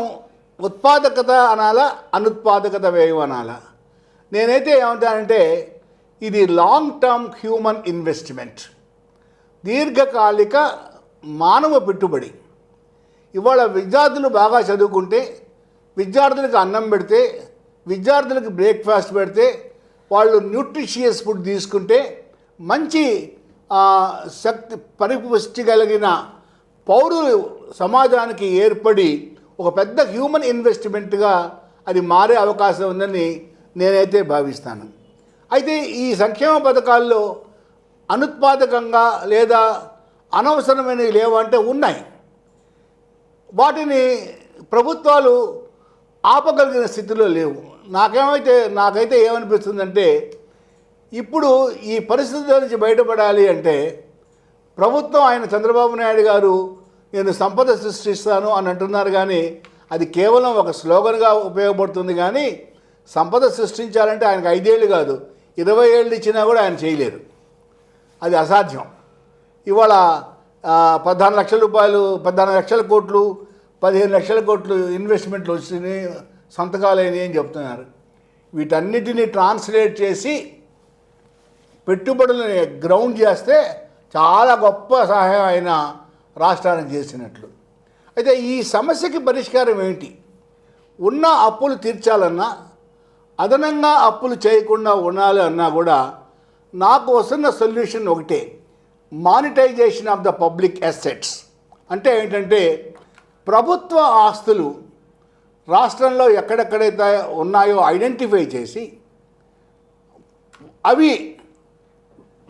ఉత్పాదకత అనాలా, అనుత్పాదకత వ్యయం అనాలా? నేనైతే ఏమంటానంటే ఇది లాంగ్ టర్మ్ హ్యూమన్ ఇన్వెస్ట్మెంట్, దీర్ఘకాలిక మానవ పెట్టుబడి. ఇవాళ విద్యార్థులు బాగా చదువుకుంటే, విద్యార్థులకు అన్నం పెడితే, విద్యార్థులకు బ్రేక్ఫాస్ట్ పెడితే, వాళ్ళు న్యూట్రిషియస్ ఫుడ్ తీసుకుంటే మంచి శక్తి పరిపుష్టి కలిగిన పౌరులు సమాజానికి ఏర్పడి ఒక పెద్ద హ్యూమన్ ఇన్వెస్ట్మెంట్గా అది మారే అవకాశం ఉందని నేనైతే భావిస్తాను. అయితే ఈ సంక్షేమ పథకాల్లో అనుత్పాదకంగా లేదా అనవసరమైనవి లేవంటే ఉన్నాయి. వాటిని ప్రభుత్వాలు ఆపగలిగిన స్థితిలో లేవు. నాకైతే ఏమనిపిస్తుందంటే ఇప్పుడు ఈ పరిస్థితుల నుంచి బయటపడాలి అంటే ప్రభుత్వం, ఆయన చంద్రబాబు నాయుడు గారు నేను సంపద సృష్టిస్తాను అని అంటున్నారు, కానీ అది కేవలం ఒక స్లోగన్గా ఉపయోగపడుతుంది. కానీ సంపద సృష్టించాలంటే ఆయనకు 5 ఏళ్ళు కాదు 20 ఏళ్ళు ఇచ్చినా కూడా ఆయన చేయలేరు, అది అసాధ్యం. ఇవాళ 14 లక్షల రూపాయలు, 14 లక్షల కోట్లు, 15 లక్షల కోట్లు ఇన్వెస్ట్మెంట్లు వచ్చినాయి, సంతకాలు అయినాయి అని చెప్తున్నారు. వీటన్నిటినీ ట్రాన్స్లేట్ చేసి పెట్టుబడులని గ్రౌండ్ చేస్తే చాలా గొప్ప సహాయం ఆయన రాష్ట్రానికి చేసినట్లు. అయితే ఈ సమస్యకి పరిష్కారం ఏంటి? ఉన్న అప్పులు తీర్చాలన్నా, అదనంగా అప్పులు చేయకుండా ఉండాలి అన్నా కూడా నాకు వస్తున్న సొల్యూషన్ ఒకటే, monetization of the public assets. అంటే ఏంటంటే ప్రభుత్వ ఆస్తులు రాష్ట్రంలో ఎక్కడెక్కడైతే ఉన్నాయో ఐడెంటిఫై చేసి అవి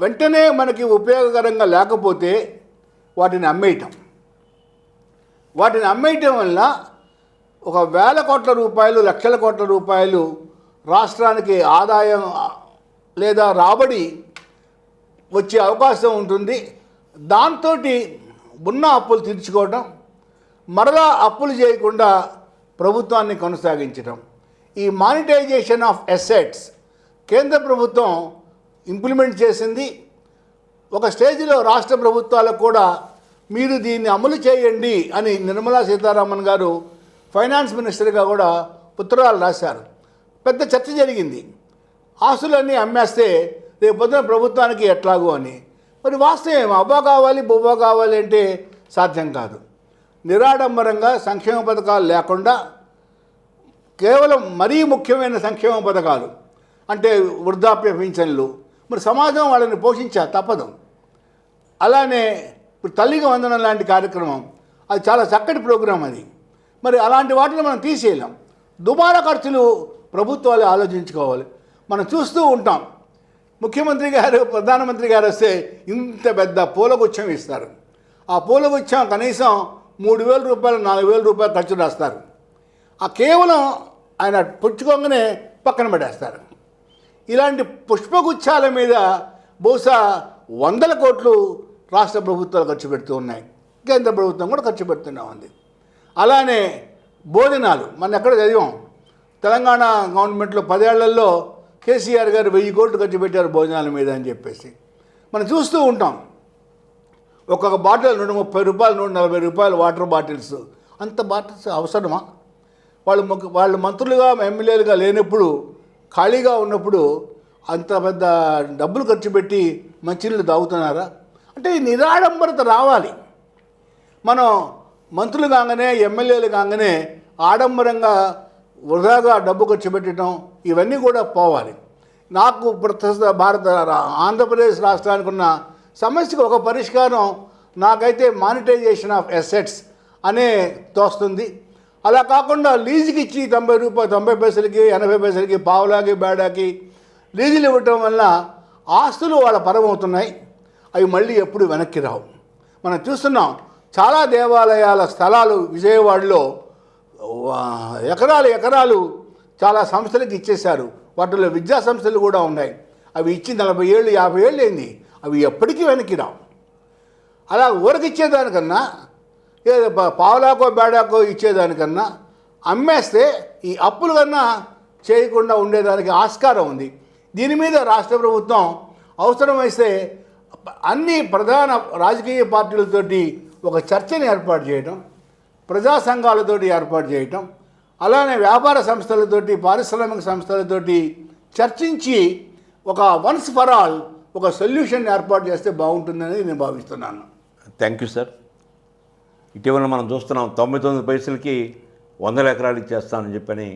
వెంటనే మనకి ఉపయోగకరంగా లేకపోతే వాటిని అమ్మేయటం వల్ల ఒక వేల కోట్ల రూపాయలు, లక్షల కోట్ల రూపాయలు రాష్ట్రానికి ఆదాయం లేదా రాబడి వచ్చే అవకాశం ఉంటుంది. దాంతో ఉన్న అప్పులు తీర్చుకోవడం, మరలా అప్పులు చేయకుండా ప్రభుత్వాన్ని కొనసాగించడం. ఈ మానిటైజేషన్ ఆఫ్ అసెట్స్ కేంద్ర ప్రభుత్వం ఇంప్లిమెంట్ చేసింది. ఒక స్టేజ్లో రాష్ట్ర ప్రభుత్వాలకు కూడా మీరు దీన్ని అమలు చేయండి అని నిర్మలా సీతారామన్ గారు ఫైనాన్స్ మినిస్టర్గా కూడా ఉత్తరాలు రాశారు. పెద్ద చర్చ జరిగింది. ఆస్తులన్నీ అమ్మేస్తే రేపు పొద్దున ప్రభుత్వానికి ఎట్లాగో అని. మరి వాస్తవం అబ్బా కావాలి బొబ్బా కావాలి అంటే సాధ్యం కాదు. నిరాడంబరంగా సంక్షేమ పథకాలు లేకుండా కేవలం మరీ ముఖ్యమైన సంక్షేమ పథకాలు అంటే వృద్ధాప్య పింఛన్లు, మరి సమాజం వాళ్ళని పోషించా తప్పదు. అలానే ఇప్పుడు తల్లికి వందనం లాంటి కార్యక్రమం, అది చాలా చక్కటి ప్రోగ్రాం అది. మరి అలాంటి వాటిని మనం తీసేయలేం. దుబారా ఖర్చులు ప్రభుత్వాలు ఆలోచించుకోవాలి. మనం చూస్తూ ఉంటాం, ముఖ్యమంత్రి గారు ప్రధానమంత్రి గారు వస్తే ఇంత పెద్ద పూలగుచ్చం ఇస్తారు. ఆ పూలగుచ్చం కనీసం 3,000 రూపాయలు 4,000 రూపాయలు ఖర్చు రాస్తారు. ఆ కేవలం ఆయన పుచ్చుకోగానే పక్కన పెట్టేస్తారు. ఇలాంటి పుష్పగుచ్చాల మీద బహుశా 100 కోట్లు రాష్ట్ర ప్రభుత్వాలు ఖర్చు పెడుతూ ఉన్నాయి, కేంద్ర ప్రభుత్వం కూడా ఖర్చు పెడుతూనే ఉంది. అలానే భోజనాలు మనం ఎక్కడ చదివాం, తెలంగాణ గవర్నమెంట్లో 10 ఏళ్లలో కేసీఆర్ గారు 1000 కోట్లు ఖర్చు పెట్టారు భోజనాల మీద అని చెప్పేసి మనం చూస్తూ ఉంటాం. ఒక్కొక్క బాటిల్ 130 రూపాయలు 140 రూపాయలు వాటర్ బాటిల్స్. అంత బాటిల్స్ అవసరమా? వాళ్ళు మంత్రులుగా ఎమ్మెల్యేలుగా లేనప్పుడు, ఖాళీగా ఉన్నప్పుడు అంత పెద్ద డబ్బులు ఖర్చు పెట్టి మంచినీళ్ళు తాగుతున్నారా? అంటే ఈ నిరాడంబరత రావాలి. మనం మంత్రులు కాగానే ఎమ్మెల్యేలు కాగానే ఆడంబరంగా వృధాగా డబ్బు ఖర్చు పెట్టడం ఇవన్నీ కూడా పోవాలి. నాకు ప్రస్తుత ఆంధ్రప్రదేశ్ రాష్ట్రానికి ఉన్న సమస్యకు ఒక పరిష్కారం నాకైతే మానిటైజేషన్ ఆఫ్ అసెట్స్ అనే తోస్తుంది. అలా కాకుండా లీజుకి ఇచ్చి 90 పైసలకి 80 పైసలకి పావులాకి బేడాకి లీజులు ఇవ్వటం వల్ల ఆస్తులు వాళ్ళ పరమవుతున్నాయి. అవి మళ్ళీ ఎప్పుడు వెనక్కి రావు. మనం చూస్తున్నాం, చాలా దేవాలయాల స్థలాలు విజయవాడలో ఎకరాలు చాలా సంస్థలకు ఇచ్చేశారు. వాటిలో విద్యా సంస్థలు కూడా ఉన్నాయి. అవి ఇచ్చి 40 ఏళ్ళు 50 ఏళ్ళు అయింది. అవి ఎప్పటికీ వెనక్కి రావు. అలా ఊరకిచ్చేదానికన్నా ఏదో పావులాకో బేడాకో ఇచ్చేదానికన్నా అమ్మేస్తే ఈ అప్పులు కన్నా చేయకుండా ఉండేదానికి ఆస్కారం ఉంది. దీని మీద రాష్ట్ర ప్రభుత్వం అవసరమైతే అన్ని ప్రధాన రాజకీయ పార్టీలతోటి ఒక చర్చని ఏర్పాటు చేయటం, ప్రజా సంఘాలతోటి ఏర్పాటు చేయటం, అలానే వ్యాపార సంస్థలతోటి పారిశ్రామిక సంస్థలతోటి చర్చించి ఒక వన్స్ ఫర్ ఆల్ ఒక సొల్యూషన్ ఏర్పాటు చేస్తే బాగుంటుందని నేను భావిస్తున్నాను. Thank you sir. ఇటీవల మనం చూస్తున్నాం 99 పైసలకి 100 ఎకరాలు ఇచ్చేస్తానని చెప్పని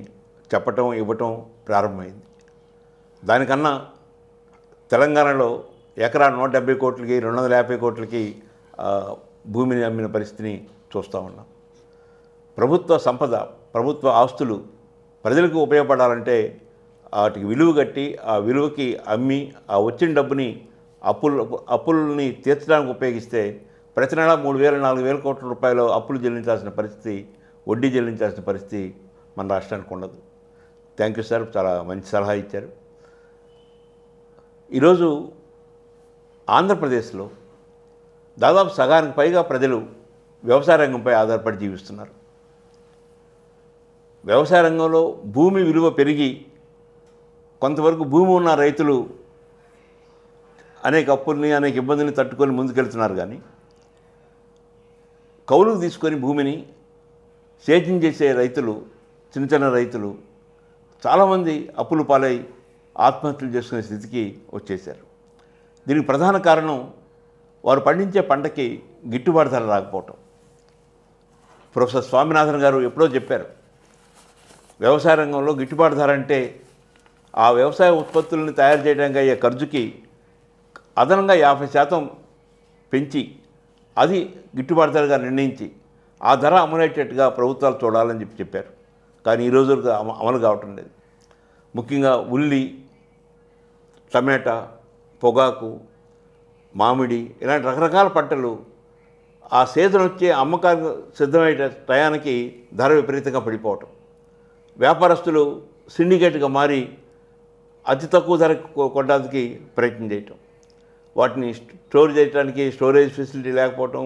చెప్పటం ఇవ్వటం ప్రారంభమైంది. దానికన్నా తెలంగాణలో ఎకరా 170 కోట్లకి 250 కోట్లకి భూమిని అమ్మిన పరిస్థితిని చూస్తూ ఉన్నాం. ప్రభుత్వ సంపద, ప్రభుత్వ ఆస్తులు ప్రజలకు ఉపయోగపడాలంటే వాటికి విలువ కట్టి ఆ విలువకి అమ్మి ఆ వచ్చిన డబ్బుని అప్పుల్ని తీర్చడానికి ఉపయోగిస్తే ప్రతి నెల 3,000-4,000 కోట్ల రూపాయలు అప్పులు చెల్లించాల్సిన పరిస్థితి, వడ్డీ చెల్లించాల్సిన పరిస్థితి మన రాష్ట్రానికి ఉండదు. థ్యాంక్ యూ సార్, చాలా మంచి సలహా ఇచ్చారు. ఈరోజు ఆంధ్రప్రదేశ్లో దాదాపు సగానికి పైగా ప్రజలు వ్యవసాయ రంగంపై ఆధారపడి జీవిస్తున్నారు. వ్యవసాయ రంగంలో భూమి విలువ పెరిగి కొంతవరకు భూమి ఉన్న రైతులు అనేక అప్పుల్ని అనేక ఇబ్బందుల్ని తట్టుకొని ముందుకెళ్తున్నారు. కానీ కౌలుకు తీసుకొని భూమిని సేద్యం చేసే రైతులు, చిన్న చిన్న రైతులు చాలామంది అప్పులు పాలై ఆత్మహత్యలు చేసుకునే స్థితికి వచ్చేశారు. దీనికి ప్రధాన కారణం వారు పండించే పంటకి గిట్టుబాటు ధర రాకపోవటం. ప్రొఫెసర్ స్వామినాథన్ గారు ఎప్పుడో చెప్పారు, వ్యవసాయ రంగంలో గిట్టుబాటు ధర అంటే ఆ వ్యవసాయ ఉత్పత్తులను తయారు చేయడానికి అయ్యే ఖర్చుకి అదనంగా 50% పెంచి అది గిట్టుబాటు ధరగా నిర్ణయించి ఆ ధర అమలయ్యేటట్టుగా ప్రభుత్వాలు చూడాలని చెప్పారు. కానీ ఈ రోజులకు అమలు కావటం లేదు. ముఖ్యంగా ఉల్లి, టమాటా, పొగాకు, మామిడి ఇలాంటి రకరకాల పంటలు ఆ సీజన్ వచ్చే అమ్మకానికి సిద్ధమయ్యే టయానికి ధర విపరీతంగా పడిపోవటం, వ్యాపారస్తులు సిండికేట్గా మారి అతి తక్కువ ధరకు కొనడానికి ప్రయత్నం చేయటం, వాటిని స్టోర్ చేయడానికి స్టోరేజ్ ఫెసిలిటీ లేకపోవటం,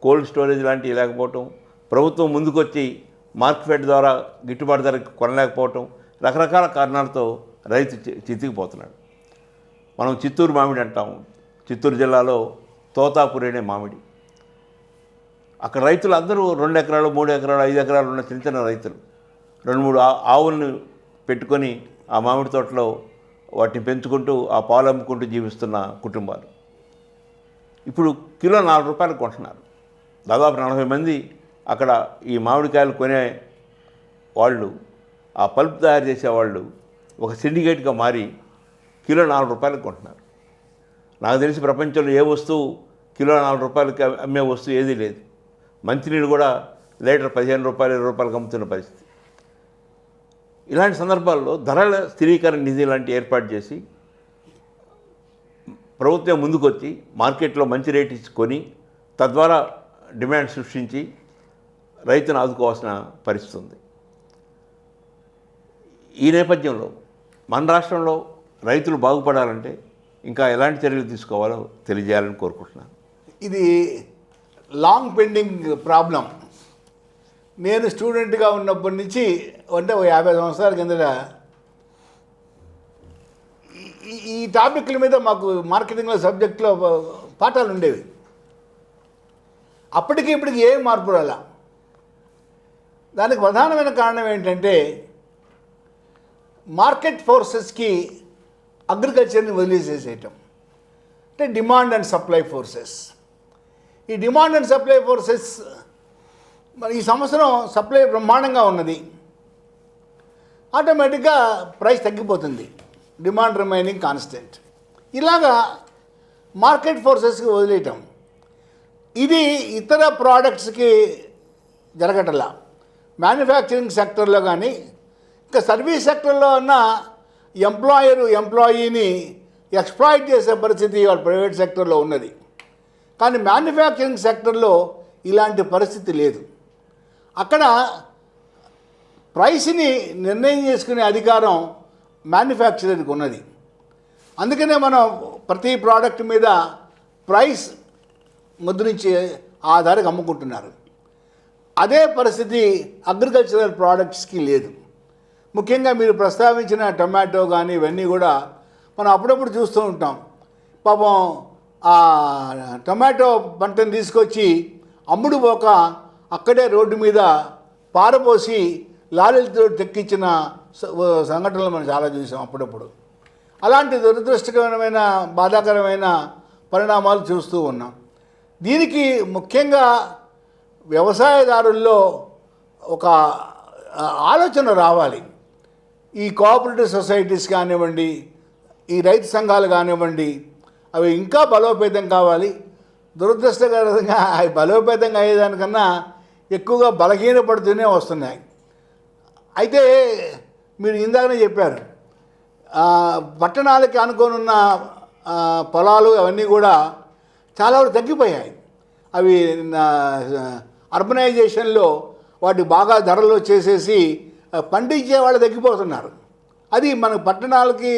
కోల్డ్ స్టోరేజ్ లాంటివి లేకపోవటం, ప్రభుత్వం ముందుకొచ్చి మార్కెట్ ద్వారా గిట్టుబాటు ధరకు కొనలేకపోవటం, రకరకాల కారణాలతో రైతు చితికిపోతున్నాడు. మనం చిత్తూరు మామిడి అంటాం. చిత్తూరు జిల్లాలో తోతాపురి అనే మామిడి, అక్కడ రైతులు అందరూ 2 ఎకరాలు 3 ఎకరాలు 5 ఎకరాలు ఉన్న చిన్న చిన్న రైతులు 2-3 ఆవులను పెట్టుకొని ఆ మామిడి తోటలో వాటిని పెంచుకుంటూ ఆ పాలు అమ్ముకుంటూ జీవిస్తున్న కుటుంబాలు ఇప్పుడు కిలో 4 రూపాయలు కొంటున్నారు. దాదాపు 40 మంది అక్కడ ఈ మామిడికాయలు కొనే వాళ్ళు, ఆ పల్ప్ తయారు చేసేవాళ్ళు ఒక సిండికేట్గా మారి కిలో 4 రూపాయలకు కొంటున్నారు. నాకు తెలిసి ప్రపంచంలో ఏ వస్తువు కిలో 4 రూపాయలకి అమ్మే వస్తువు ఏదీ లేదు. మంచినీళ్ళు కూడా లీటర్ 15 రూపాయలు 20 రూపాయలకు అమ్ముతున్న పరిస్థితి. ఇలాంటి సందర్భాల్లో ధరల స్థిరీకరణ నిధి లాంటి ఏర్పాటు చేసి ప్రభుత్వం ముందుకొచ్చి మార్కెట్లో మంచి రేటు ఇచ్చుకొని తద్వారా డిమాండ్ సృష్టించి రైతును ఆదుకోవాల్సిన పరిస్థితి ఉంది. ఈ నేపథ్యంలో మన రాష్ట్రంలో రైతులు బాగుపడాలంటే ఇంకా ఎలాంటి చర్యలు తీసుకోవాలో తెలియజేయాలని కోరుకుంటున్నాను. ఇది లాంగ్ పెండింగ్ ప్రాబ్లం. నేను స్టూడెంట్గా ఉన్నప్పటి నుంచి అంటే 50 సంవత్సరాల కిందట ఈ టాపిక్ల మీద మాకు మార్కెటింగ్లో సబ్జెక్ట్లో పాఠాలు ఉండేవి. అప్పటికి ఇప్పటికి ఏం మార్పు రాలా. దానికి ప్రధానమైన కారణం ఏంటంటే మార్కెట్ ఫోర్సెస్కి అగ్రికల్చర్ని వదిలేసేసేయటం. అంటే డిమాండ్ అండ్ సప్లై ఫోర్సెస్. ఈ డిమాండ్ అండ్ సప్లై ఫోర్సెస్ మరి ఈ సంవత్సరం సప్లై బ్రహ్మాండంగా ఉన్నది, ఆటోమేటిక్గా ప్రైస్ తగ్గిపోతుంది, డిమాండ్ రిమైనింగ్ కాన్స్టెంట్. ఇలాగా మార్కెట్ ఫోర్సెస్కి వదిలేయటం ఇది ఇతర ప్రోడక్ట్స్కి జరగటంలా. మ్యానుఫ్యాక్చరింగ్ సెక్టర్లో కానీ ఇంకా సర్వీస్ సెక్టర్లో ఉన్న ఎంప్లాయీని ఎక్స్ప్లాయిట్ చేసే పరిస్థితి వాళ్ళ ప్రైవేట్ సెక్టర్లో ఉన్నది. కానీ మ్యానుఫ్యాక్చరింగ్ సెక్టర్లో ఇలాంటి పరిస్థితి లేదు. అక్కడ ప్రైస్ని నిర్ణయం చేసుకునే అధికారం మ్యానుఫ్యాక్చరర్కి ఉన్నది. అందుకనే మనం ప్రతి ప్రోడక్ట్ మీద ప్రైస్ ముద్రించి ఆ ధరకు అమ్ముకుంటున్నారు. అదే పరిస్థితి అగ్రికల్చరల్ ప్రోడక్ట్స్కి లేదు. ముఖ్యంగా మీరు ప్రస్తావించిన టొమాటో కానీ ఇవన్నీ కూడా మనం అప్పుడప్పుడు చూస్తూ ఉంటాం. పాపం ఆ టొమాటో పంటను తీసుకొచ్చి అమ్ముడు పోక అక్కడే రోడ్డు మీద పారపోసి లారీలతో తెక్కించిన సంఘటనలు మనం చాలా చూసాం అప్పుడప్పుడు. అలాంటి దురదృష్టకరమైన బాధాకరమైన పరిణామాలు చూస్తూ ఉన్నాం. దీనికి ముఖ్యంగా వ్యవసాయదారుల్లో ఒక ఆలోచన రావాలి. ఈ కోఆపరేటివ్ సొసైటీస్ కానివ్వండి, ఈ రైతు సంఘాలు కానివ్వండి, అవి ఇంకా బలోపేతం కావాలి. దురదృష్టకరంగా అవి బలోపేతంగా అయ్యేదానికన్నా ఎక్కువగా బలహీనపడుతూనే వస్తున్నాయి. అయితే మీరు ఇందాకనే చెప్పారు, పట్టణాలకి అనుకోనున్న పొలాలు అవన్నీ కూడా చాలా వరకు తగ్గిపోయాయి. అవి అర్బనైజేషన్లో వాటి బాగా ధరలు వచ్చేసేసి పండించే వాళ్ళు తగ్గిపోతున్నారు. అది మన పట్టణాలకి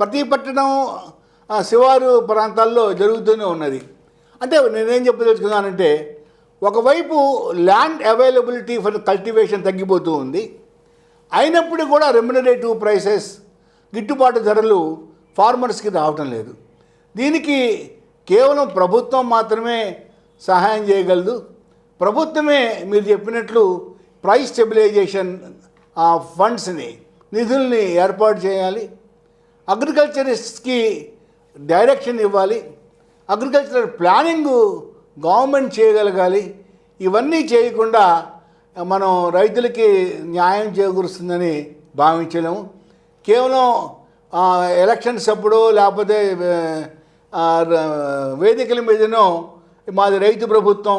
ప్రతి పట్టణం శివారు ప్రాంతాల్లో జరుగుతూనే ఉన్నది. అంటే నేనేం చెప్పదలుచుకున్నానంటే ఒకవైపు ల్యాండ్ అవైలబిలిటీ ఫర్ కల్టివేషన్ తగ్గిపోతూ ఉంది, అయినప్పుడు కూడా రెమ్యునరేటివ్ ప్రైసెస్ గిట్టుబాటు ధరలు ఫార్మర్స్కి రావటం లేదు. దీనికి కేవలం ప్రభుత్వం మాత్రమే సహాయం చేయగలదు. ప్రభుత్వమే మీరు చెప్పినట్లు ప్రైస్ స్టెబిలైజేషన్ ఫండ్స్ని నిధుల్ని ఏర్పాటు చేయాలి. అగ్రికల్చరిస్ట్కి డైరెక్షన్ ఇవ్వాలి, అగ్రికల్చరల్ ప్లానింగ్ గవర్నమెంట్ చేయగలగాలి. ఇవన్నీ చేయకుండా మనం రైతులకి న్యాయం చేకూరుస్తుందని భావించలేము. కేవలం ఎలక్షన్స్ అప్పుడు లేకపోతే వేదికల మీదనో మాది రైతు ప్రభుత్వం,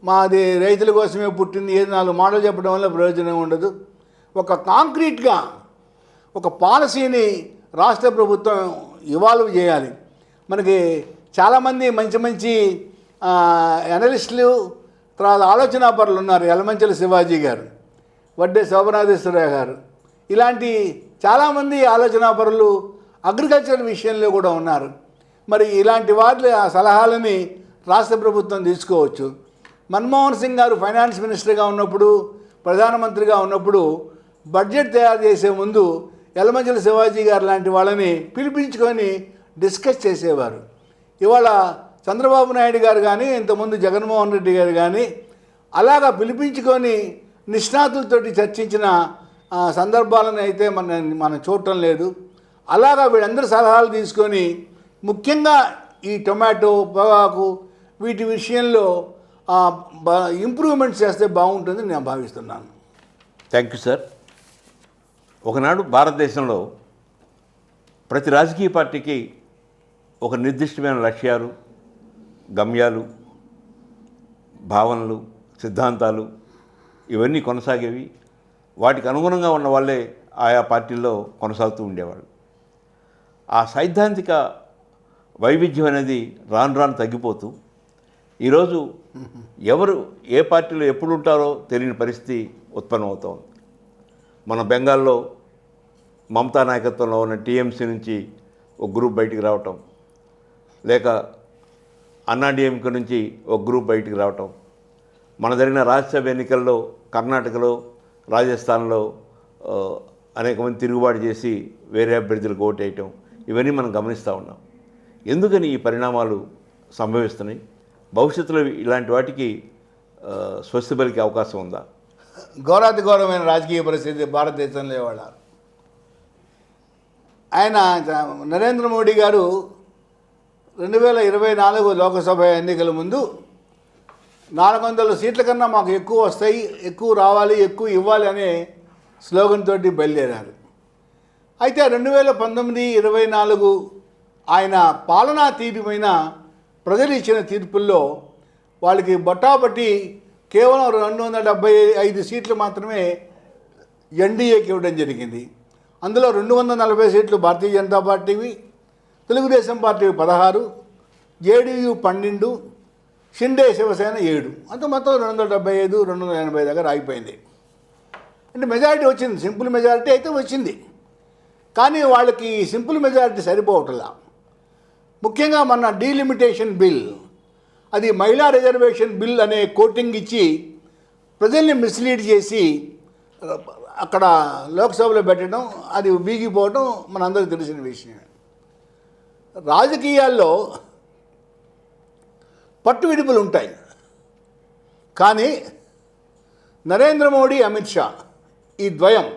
మాది రైతుల కోసమే పుట్టింది, ఏది 4 మాటలు చెప్పడం వల్ల ప్రయోజనం ఉండదు. ఒక కాంక్రీట్గా ఒక పాలసీని రాష్ట్ర ప్రభుత్వం ఇవాల్వ్ చేయాలి. మనకి చాలామంది మంచి మంచి అనలిస్టులు, తర్వాత ఆలోచనాపరులు ఉన్నారు. యలమంచిలి శివాజీ గారు, వడ్డే శోభనాథేశ్వరరావు గారు, ఇలాంటి చాలామంది ఆలోచనాపరులు అగ్రికల్చర్ విషయంలో కూడా ఉన్నారు. మరి ఇలాంటి వారి ఆ సలహాలని రాష్ట్ర ప్రభుత్వం తీసుకోవచ్చు. మన్మోహన్ సింగ్ గారు ఫైనాన్స్ మినిస్టర్గా ఉన్నప్పుడు, ప్రధానమంత్రిగా ఉన్నప్పుడు బడ్జెట్ తయారు చేసే ముందు యలమంచిలి శివాజీ గారు లాంటి వాళ్ళని పిలిపించుకొని డిస్కస్ చేసేవారు. ఇవాళ చంద్రబాబు నాయుడు గారు కానీ, ఇంతకుముందు జగన్మోహన్ రెడ్డి గారు కానీ అలాగా పిలిపించుకొని నిష్ణాతులతోటి చర్చించిన సందర్భాలను అయితే మనం చూడటం లేదు. అలాగా వీళ్ళందరూ సలహాలు తీసుకొని ముఖ్యంగా ఈ టొమాటో, పొగాకు వీటి విషయంలో ఇంప్రూవ్మెంట్స్ చేస్తే బాగుంటుందని నేను భావిస్తున్నాను. Thank you sir. ఒకనాడు భారతదేశంలో ప్రతి రాజకీయ పార్టీకి ఒక నిర్దిష్టమైన లక్ష్యాలు, గమ్యాలు, భావనలు, సిద్ధాంతాలు ఇవన్నీ కొనసాగేవి. వాటికి అనుగుణంగా ఉన్న వాళ్ళే ఆయా పార్టీల్లో కొనసాగుతూ ఉండేవాళ్ళు. ఆ సైద్ధాంతిక వైవిధ్యం అనేది రాను రాను తగ్గిపోతూ ఈరోజు ఎవరు ఏ పార్టీలో ఎప్పుడు ఉంటారో తెలియని పరిస్థితి ఉత్పన్నమవుతోంది. మన బెంగాల్లో మమతా నాయకత్వంలో ఉన్న టీఎంసీ నుంచి ఒక గ్రూప్ బయటికి రావటం, లేక అన్నాడీఎంకే నుంచి ఒక గ్రూప్ బయటికి రావటం, మన జరిగిన రాజ్యసభ ఎన్నికల్లో కర్ణాటకలో, రాజస్థాన్లో అనేక మంది తిరుగుబాటు చేసి వేరే అభ్యర్థులకు ఓటేయటం, ఇవన్నీ మనం గమనిస్తూ ఉన్నాం. ఎందుకని ఈ పరిణామాలు సంభవిస్తున్నాయి? భవిష్యత్తులో ఇలాంటి వాటికి స్వస్తి పలికే అవకాశం ఉందా? ఘోరాతి ఘోరమైన రాజకీయ పరిస్థితి భారతదేశంలో ఇవాళ. ఆయన నరేంద్ర మోడీ గారు 2024 లోకసభ ఎన్నికల ముందు 400 సీట్ల కన్నా మాకు ఎక్కువ వస్తాయి, ఎక్కువ రావాలి, ఎక్కువ ఇవ్వాలి అనే స్లోగన్ తోటి బయలుదేరారు. అయితే 2019-24 ఆయన పాలనా తీరుపైన ప్రజలు ఇచ్చిన తీర్పుల్లో వాళ్ళకి బొట్టాబట్టి కేవలం 275 సీట్లు మాత్రమే ఎన్డీఏకి ఇవ్వడం జరిగింది. అందులో 240 సీట్లు భారతీయ జనతా పార్టీవి, తెలుగుదేశం పార్టీవి 16, జేడీయూ 12, షిండే శివసేన 7, అంత మొత్తం 275, 280 దగ్గర ఆగిపోయింది. అంటే మెజారిటీ వచ్చింది, సింపుల్ మెజారిటీ అయితే వచ్చింది. కానీ వాళ్ళకి సింపుల్ మెజారిటీ సరిపోవట్లా. ముఖ్యంగా మన డీలిమిటేషన్ బిల్, అది మహిళా రిజర్వేషన్ బిల్ అనే కోటింగ్ ఇచ్చి ప్రజల్ని మిస్లీడ్ చేసి అక్కడ లోక్సభలో పెట్టడం, అది బీగిపోవడం మనందరికీ తెలిసిన విషయమే. రాజకీయాల్లో పట్టు విడుపులు ఉంటాయి, కానీ నరేంద్ర మోడీ, అమిత్ షా ఈ ద్వయం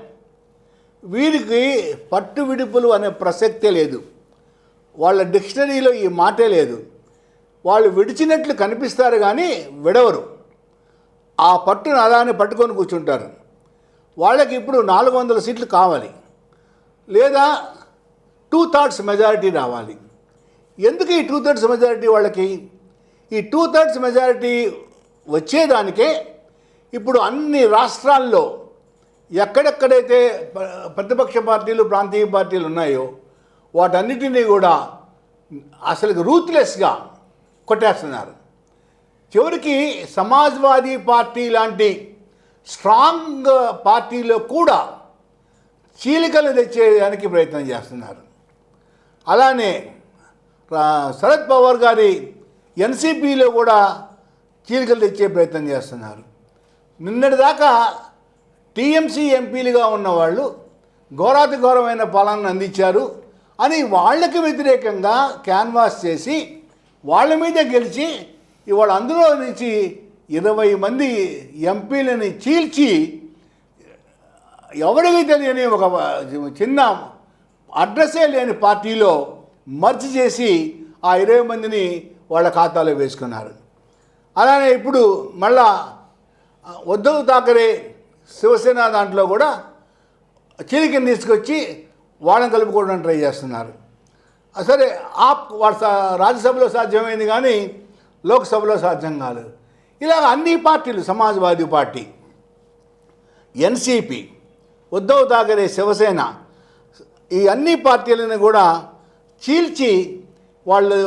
వీరికి పట్టు విడుపులు అనే ప్రసక్తే లేదు. వాళ్ళ డిక్షనరీలో ఈ మాటే లేదు. వాళ్ళు విడిచినట్లు కనిపిస్తారు కానీ విడవరు. ఆ పట్టును అలానే పట్టుకొని కూర్చుంటారు. వాళ్ళకి ఇప్పుడు 400 సీట్లు కావాలి, లేదా 2/3 మెజారిటీ రావాలి. ఎందుకు ఈ 2/3 మెజారిటీ వాళ్ళకి? ఈ 2/3 మెజారిటీ వచ్చేదానికే ఇప్పుడు అన్ని రాష్ట్రాల్లో ఎక్కడెక్కడైతే ప్రతిపక్ష పార్టీలు, ప్రాంతీయ పార్టీలు ఉన్నాయో వాటన్నిటినీ కూడా అసలు రూత్లెస్గా కొట్టేస్తున్నారు. చివరికి సమాజ్వాదీ పార్టీ లాంటి స్ట్రాంగ్ పార్టీలో కూడా చీలికలు తెచ్చేయడానికి ప్రయత్నం చేస్తున్నారు. అలానే శరద్ పవార్ గారి ఎన్సీపీలో కూడా చీలికలు తెచ్చే ప్రయత్నం చేస్తున్నారు. నిన్నటిదాకా టీఎంసీ ఎంపీలుగా ఉన్నవాళ్ళు ఘోరాతి ఘోరమైన పాలనను అందించారు అని వాళ్ళకి వ్యతిరేకంగా క్యాన్వాస్ చేసి వాళ్ళ మీద గెలిచి ఇవాళ అందులో నుంచి 20 మంది ఎంపీలని చీల్చి ఎవరికి తెలియని ఒక చిన్న అడ్రస్సే లేని పార్టీలో మర్చి చేసి ఆ 20 మందిని వాళ్ళ ఖాతాలో వేసుకున్నారు. అలానే ఇప్పుడు మళ్ళా ఉద్ధవ్ థాకరే శివసేన దాంట్లో కూడా చీలికని తీసుకొచ్చి వాళ్ళని కలుపుకోవడానికి ట్రై చేస్తున్నారు. సరే వాళ్ళ రాజ్యసభలో సాధ్యమైంది కానీ లోక్సభలో సాధ్యం కాలేదు. ఇలా అన్ని పార్టీలు, సమాజ్వాదీ పార్టీ, ఎన్సీపీ, ఉద్ధవ్ థాకరే శివసేన, ఈ అన్ని పార్టీలను కూడా చీల్చి వాళ్ళు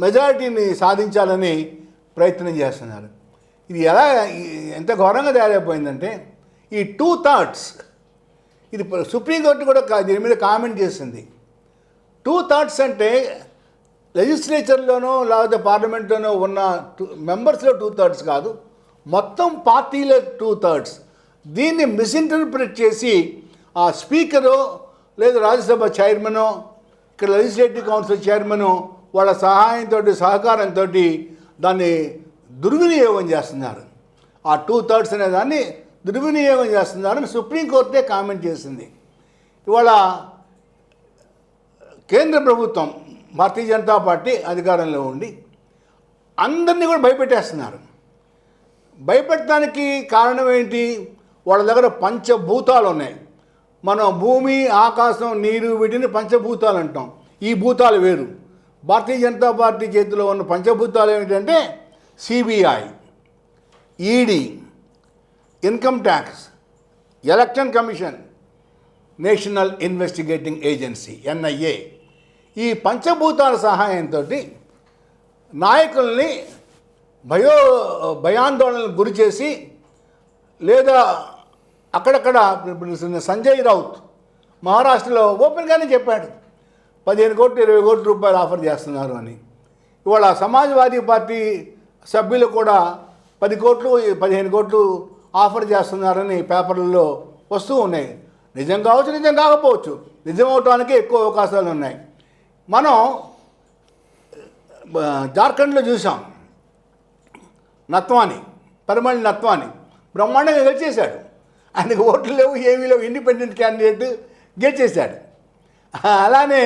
మెజారిటీని సాధించాలని ప్రయత్నం చేస్తున్నారు. ఇది ఎంత ఘోరంగా తయారైపోయిందంటే ఈ 2/3 ఇది సుప్రీంకోర్టు కూడా దీని మీద కామెంట్ చేసింది. 2/3 అంటే లెజిస్లేచర్లోనో లేకపోతే పార్లమెంట్లోనో ఉన్న మెంబర్స్లో 2/3 కాదు, మొత్తం పార్టీలో 2/3. దీన్ని మిస్ఇంటర్ప్రిట్ చేసి ఆ స్పీకరు లేదా రాజ్యసభ చైర్మను, ఇక్కడ లెజిస్లేటివ్ కౌన్సిల్ చైర్మను వాళ్ళ సహకారంతో దాన్ని దుర్వినియోగం చేస్తున్నారు. ఆ 2/3 అనే దాన్ని దుర్వినియోగం చేస్తున్నారని సుప్రీంకోర్టే కామెంట్ చేసింది. ఇవాళ కేంద్ర ప్రభుత్వం, భారతీయ జనతా పార్టీ అధికారంలో ఉండి అందరినీ కూడా భయపెట్టేస్తున్నారు. భయపెట్టడానికి కారణం ఏంటి? వాళ్ళ దగ్గర పంచభూతాలు ఉన్నాయి. మనం భూమి, ఆకాశం, నీరు, వీటిని పంచభూతాలు అంటాం. ఈ భూతాలు వేరు. భారతీయ జనతా పార్టీ చేతిలో ఉన్న పంచభూతాలు ఏమిటంటే CBI, ED, income tax, election commission, national investigating agency NIA. ఈ పంచభూతాల సహాయంతో నాయకుల్ని భయాందోళనకు గురి చేసి, లేదా అక్కడక్కడ సంజయ్ రౌత్ మహారాష్ట్రలో ఓపెన్గానే చెప్పాడు 15 కోట్లు 20 కోట్ల రూపాయలు ఆఫర్ చేస్తున్నారు అని. ఇవాళ సమాజ్వాదీ పార్టీ సభ్యులు కూడా 10 కోట్లు 15 కోట్లు ఆఫర్ చేస్తున్నారని పేపర్లలో వస్తూ ఉన్నాయి. నిజం కావచ్చు, నిజం కాకపోవచ్చు. నిజం అవటానికి ఎక్కువ అవకాశాలు ఉన్నాయి. మనం జార్ఖండ్లో చూసాం, నత్వాని, పరిమళ్ నత్వాని బ్రహ్మాండంగా గెలిచేశాడు. ఆయనకు ఓట్లు లేవు, ఏమీ లేవు, ఇండిపెండెంట్ క్యాండిడేట్ గెలిచేశాడు. అలానే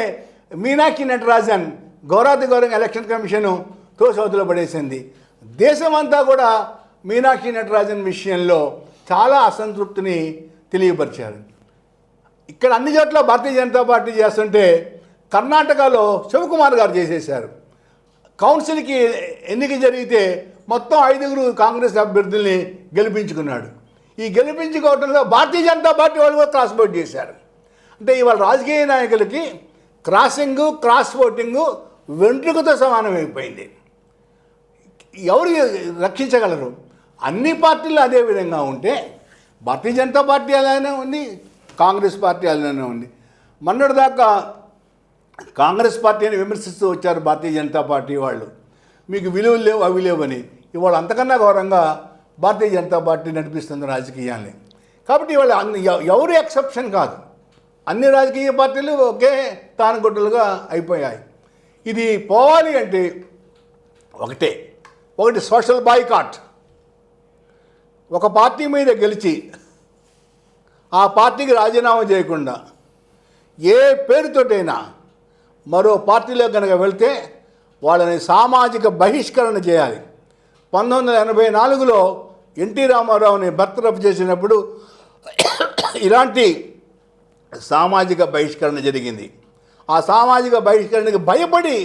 మీనాక్షి నటరాజన్ ఘోరంగా ఎలక్షన్ కమిషను తోసవతలో పడేసింది. దేశమంతా కూడా మీనాక్షి నటరాజన్ విషయంలో చాలా అసంతృప్తిని తెలియపరిచారు. ఇక్కడ అన్ని చోట్ల భారతీయ జనతా పార్టీ చేస్తుంటే కర్ణాటకలో శివకుమార్ గారు చేసేశారు. కౌన్సిల్కి ఎన్నిక జరిగితే మొత్తం 5 కాంగ్రెస్ అభ్యర్థుల్ని గెలిపించుకున్నాడు. ఈ గెలిపించుకోవడంలో భారతీయ జనతా పార్టీ వాళ్ళు కూడా క్రాస్ ఓట్ చేశారు. అంటే ఇవాళ రాజకీయ నాయకులకి క్రాస్ ఓటింగు వెంట్రుకతో సమానమైపోయింది. ఎవరు రక్షించగలరు? అన్ని పార్టీలు అదే విధంగా ఉంటే భారతీయ జనతా పార్టీ అలానే ఉంది, కాంగ్రెస్ పార్టీ అలానే ఉంది. మొన్నటిదాకా కాంగ్రెస్ పార్టీని విమర్శిస్తూ వచ్చారు భారతీయ జనతా పార్టీ వాళ్ళు, మీకు విలువలు లేవు, అవి లేవని. ఇవాళ అంతకన్నా ఘోరంగా భారతీయ జనతా పార్టీ నడిపిస్తుంది రాజకీయాల్ని. కాబట్టి ఇవాళ ఎవరు ఎక్సెప్షన్ కాదు. అన్ని రాజకీయ పార్టీలు ఒకే తానుగొడ్డలుగా అయిపోయాయి. ఇది పోవాలి అంటే ఒకటి సోషల్ బాయ్కాట్. ఒక పార్టీ మీద గెలిచి ఆ పార్టీకి రాజీనామా చేయకుండా ఏ పేరుతోటైనా మరో పార్టీలో కనుక వెళ్తే వాళ్ళని సామాజిక బహిష్కరణ చేయాలి. 1984లో ఎన్టీ రామారావుని బర్తరఫ్ చేసినప్పుడు ఇలాంటి సామాజిక బహిష్కరణ జరిగింది. ఆ సామాజిక బహిష్కరణకి భయపడి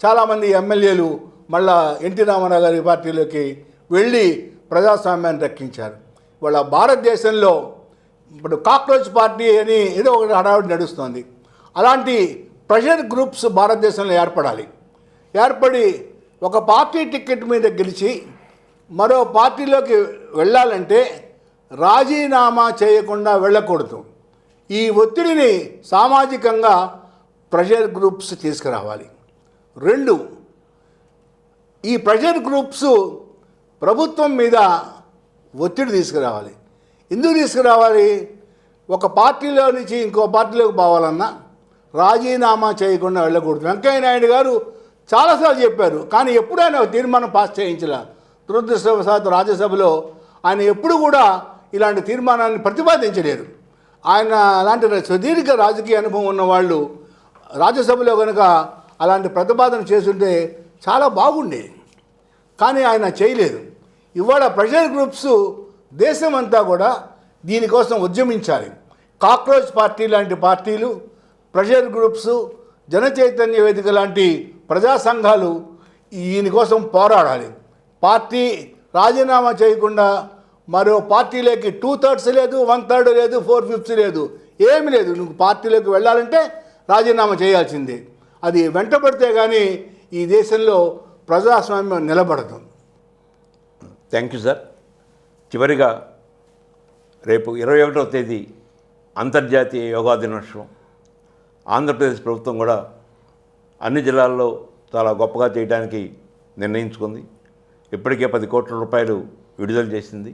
చాలామంది ఎమ్మెల్యేలు మళ్ళా ఎన్టీ రామారావు గారి పార్టీలోకి వెళ్ళి ప్రజాస్వామ్యాన్ని రక్షించారు. వాళ్ళ భారతదేశంలో ఇప్పుడు కాక్రోచ్ పార్టీ అని ఏదో ఒకటి హడావుడి నడుస్తుంది. అలాంటి ప్రెషర్ గ్రూప్స్ భారతదేశంలో ఏర్పడి ఒక పార్టీ టికెట్ మీద గెలిచి మరో పార్టీలోకి వెళ్ళాలంటే రాజీనామా చేయకుండా వెళ్ళకూడదు. ఈ ఒత్తిడిని సామాజికంగా ప్రెషర్ గ్రూప్స్ తీసుకురావాలి. 2, ఈ ప్రెషర్ గ్రూప్స్ ప్రభుత్వం మీద ఒత్తిడి తీసుకురావాలి. ఎందుకు తీసుకురావాలి? ఒక పార్టీలో నుంచి ఇంకో పార్టీలోకి పోవాలన్నా రాజీనామా చేయకుండా వెళ్ళకూడదు. వెంకయ్య నాయుడు గారు చాలాసార్లు చెప్పారు, కానీ ఎప్పుడు ఆయన తీర్మానం పాస్ చేయించలే. దురదృష్టవశాత్తు రాజ్యసభలో ఆయన ఎప్పుడు కూడా ఇలాంటి తీర్మానాన్ని ప్రతిపాదించలేరు. ఆయన అలాంటి సుదీర్ఘ రాజకీయ అనుభవం ఉన్నవాళ్ళు రాజ్యసభలో కనుక అలాంటి ప్రతిపాదన చేస్తుంటే చాలా బాగుండేది. కానీ ఆయన చేయలేదు. ఇవాళ ప్రెషర్ గ్రూప్స్ దేశమంతా కూడా దీనికోసం ఉద్యమించాలి. కాక్రోచ్ పార్టీ లాంటి పార్టీలు, ప్రెషర్ గ్రూప్స్, జన చైతన్య వేదిక లాంటి ప్రజా సంఘాలు దీనికోసం పోరాడాలి. పార్టీ రాజీనామా చేయకుండా మరో పార్టీలోకి 2/3 లేదు, 1/3 లేదు, 4/5 లేదు, ఏమి లేదు. నువ్వు పార్టీలోకి వెళ్ళాలంటే రాజీనామా చేయాల్సిందే. అది వెంటబడితే కానీ ఈ దేశంలో ప్రజాస్వామ్యం నిలబడదు. Thank you sir. చివరిగా రేపు 21వ తేదీ అంతర్జాతీయ యోగా దినోత్సవం. ఆంధ్రప్రదేశ్ ప్రభుత్వం కూడా అన్ని జిల్లాల్లో చాలా గొప్పగా చేయడానికి నిర్ణయించుకుంది. ఇప్పటికే 10 కోట్ల రూపాయలు విడుదల చేసింది.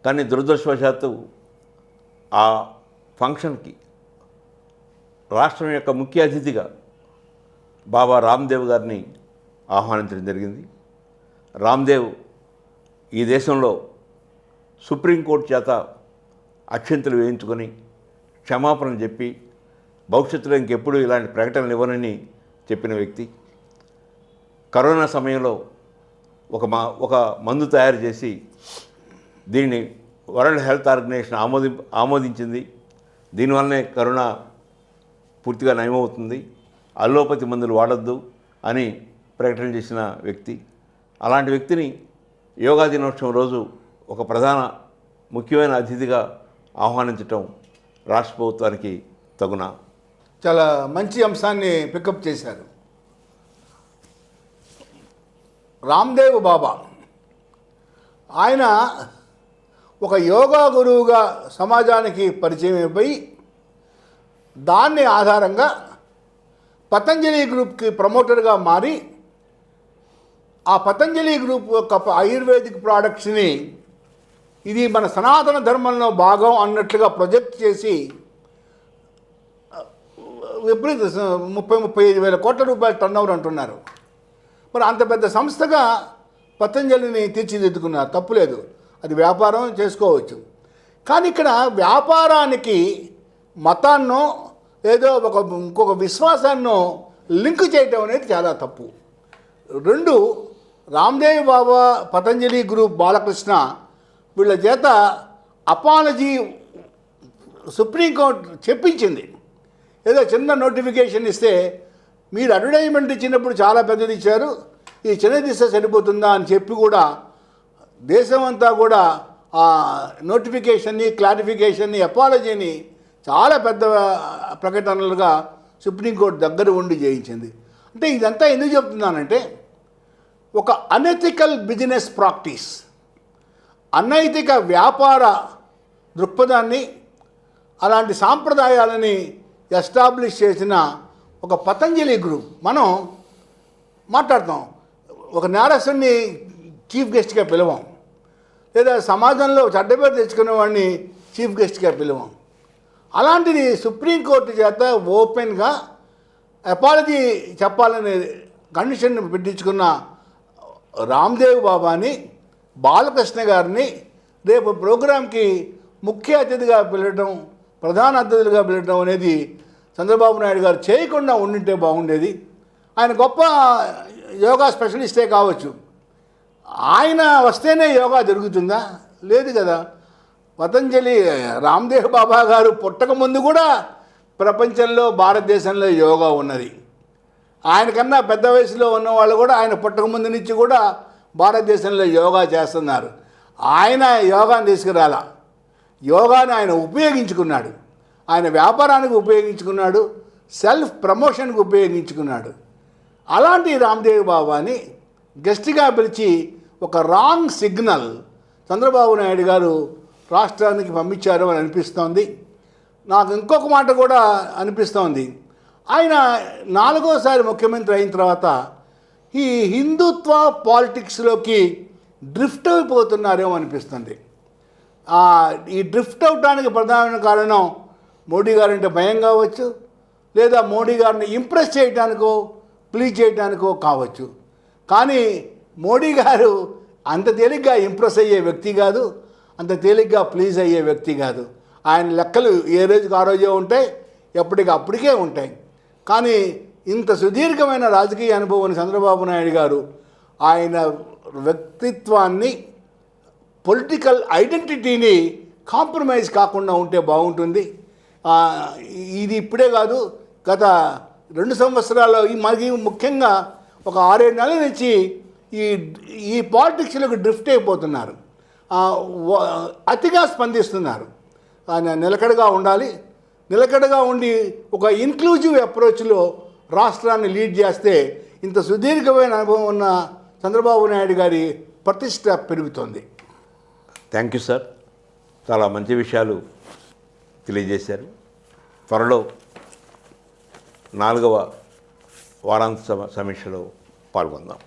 కానీ దురదృష్టవశాత్తు ఆ ఫంక్షన్కి రాష్ట్రం యొక్క ముఖ్య అతిథిగా బాబా రామ్దేవ్ గారిని ఆహ్వానించడం జరిగింది. రామ్దేవ్ ఈ దేశంలో సుప్రీంకోర్టు చేత అక్షింతలు వేయించుకొని క్షమాపణ చెప్పి భవిష్యత్తులో ఇంకెప్పుడు ఇలాంటి ప్రకటనలు ఇవ్వనని చెప్పిన వ్యక్తి. కరోనా సమయంలో ఒక మందు తయారు చేసి దీన్ని వరల్డ్ హెల్త్ ఆర్గనైజేషన్ ఆమోదించింది. దీనివల్లనే కరోనా పూర్తిగా నయమవుతుంది, అల్లోపతి మందులు వాడద్దు అని ప్రకటన చేసిన వ్యక్తి. అలాంటి వ్యక్తిని యోగా దినోత్సవం రోజు ఒక ప్రధాన ముఖ్యమైన అతిథిగా ఆహ్వానించటం రాష్ట్ర ప్రభుత్వానికి తగునా? చాలా మంచి అంశాన్ని పికప్ చేశారు. రామ్దేవ్ బాబా ఆయన ఒక యోగా గురువుగా సమాజానికి పరిచయం అయిపోయి దాన్ని ఆధారంగా పతంజలి గ్రూప్కి ప్రమోటర్గా మారి ఆ పతంజలి గ్రూప్ యొక్క ఆయుర్వేదిక్ ప్రోడక్ట్స్ని ఇది మన సనాతన ధర్మంలో భాగం అన్నట్లుగా ప్రొజెక్ట్ చేసి విపరీత 30-35 వేల కోట్ల రూపాయల టర్నోవర్ అంటున్నారు. మరి అంత పెద్ద సంస్థగా పతంజలిని తీర్చిదిద్దుకున్నారు, తప్పులేదు, అది వ్యాపారం చేసుకోవచ్చు. కానీ ఇక్కడ వ్యాపారానికి మతాన్నో ఏదో ఇంకొక విశ్వాసాన్నో లింక్ చేయటం అనేది చాలా తప్పు. రెండు, రామ్దేవ్ బాబా, పతంజలి గ్రూప్, బాలకృష్ణ వీళ్ళ చేత అపాలజీ సుప్రీంకోర్టు చెప్పించింది. ఏదో చిన్న నోటిఫికేషన్ ఇస్తే మీరు అడ్వర్టైజ్మెంట్ ఇచ్చినప్పుడు చాలా పెద్దది ఇచ్చారు, ఈ చిన్నది ఇస్తే సరిపోతుందా అని చెప్పి కూడా దేశమంతా కూడా ఆ నోటిఫికేషన్ని, క్లారిఫికేషన్ని, అపాలజీని చాలా పెద్ద ప్రకటనలుగా సుప్రీంకోర్టు దగ్గర ఉండి చేయించింది. అంటే ఇదంతా ఎందుకు చెప్తున్నానంటే ఒక అనెథికల్ బిజినెస్ ప్రాక్టీస్, అనైతిక వ్యాపార దృక్పథాన్ని, అలాంటి సాంప్రదాయాలని ఎస్టాబ్లిష్ చేసిన ఒక పతంజలి గ్రూప్. మనం మాట్లాడతాం, ఒక నేరస్తుని చీఫ్ గెస్ట్గా పిలవం, లేదా సమాజంలో చెడ్డపేరు తెచ్చుకునే వాడిని చీఫ్ గెస్ట్గా పిలవం. అలాంటిది సుప్రీంకోర్టు చేత ఓపెన్గా అపాలజీ చెప్పాలనే కండిషన్ పెట్టించుకున్న రామ్దేవ్ బాబాని, బాలకృష్ణ గారిని రేపు ప్రోగ్రాంకి ముఖ్య అతిథిగా పిలవడం, ప్రధాన అతిథులుగా పిలవడం అనేది చంద్రబాబు నాయుడు గారు చేయకుండా ఉండింటే బాగుండేది. ఆయన గొప్ప యోగా స్పెషలిస్టే కావచ్చు, ఆయన వస్తేనే యోగా జరుగుతుందా? లేదు కదా. పతంజలి రామ్దేవ్ బాబా గారు పుట్టక ముందు కూడా ప్రపంచంలో, భారతదేశంలో యోగా ఉన్నది. ఆయనకన్నా పెద్ద వయసులో ఉన్న వాళ్ళు కూడా ఆయన పుట్టక ముందు నుంచి కూడా భారతదేశంలో యోగా చేస్తున్నారు. ఆయన యోగాను తీసుకురాల, యోగాను ఆయన ఉపయోగించుకున్నాడు, ఆయన వ్యాపారానికి ఉపయోగించుకున్నాడు, సెల్ఫ్ ప్రమోషన్కి ఉపయోగించుకున్నాడు. అలాంటి రామ్దేవ్ బాబాని గెస్ట్గా పిలిచి ఒక రాంగ్ సిగ్నల్ చంద్రబాబు నాయుడు గారు రాష్ట్రానికి పంపించారు అని అనిపిస్తోంది. నాకు ఇంకొక మాట కూడా అనిపిస్తోంది, ఆయన 4వసారి ముఖ్యమంత్రి అయిన తర్వాత ఈ హిందుత్వ పాలిటిక్స్లోకి డ్రిఫ్ట్ అయిపోతున్నారేమో అనిపిస్తుంది. ఈ డ్రిఫ్ట్ అవడానికి ప్రధాన కారణం మోడీ గారంటే భయం కావచ్చు, లేదా మోడీ గారిని ఇంప్రెస్ చేయడానికో ప్లీజ్ చేయడానికో కావచ్చు. కానీ మోడీ గారు అంత తేలిగ్గా ఇంప్రెస్ అయ్యే వ్యక్తి కాదు, అంత తేలిగ్గా ప్లీజ్ అయ్యే వ్యక్తి కాదు. ఆయన లెక్కలు ఏ రోజుకి ఆ రోజే ఉంటాయి, ఎప్పటికీ అప్పటికే ఉంటాయి. కానీ ఇంత సుదీర్ఘమైన రాజకీయ అనుభవం చంద్రబాబు నాయుడు గారు ఆయన వ్యక్తిత్వాన్ని, పొలిటికల్ ఐడెంటిటీని కాంప్రమైజ్ కాకుండా ఉంటే బాగుంటుంది. ఇది ఇప్పుడే కాదు, గత 2 సంవత్సరాల్లో మనకి ముఖ్యంగా ఒక 6-7 నెలల నుంచి ఈ పాలిటిక్స్లోకి డ్రిఫ్ట్ అయిపోతున్నారు, అతిగా స్పందిస్తున్నారు. నిలకడగా ఉండాలి. నిలకడగా ఉండి ఒక ఇన్క్లూజివ్ అప్రోచ్లో రాష్ట్రాన్ని లీడ్ చేస్తే ఇంత సుదీర్ఘమైన అనుభవం ఉన్న చంద్రబాబు నాయుడు గారి ప్రతిష్ట పెరుగుతుంది. థ్యాంక్ యూ సార్, చాలా మంచి విషయాలు తెలియజేశారు. త్వరలో 4వ వారాంత సమీక్షలో పాల్గొందాం.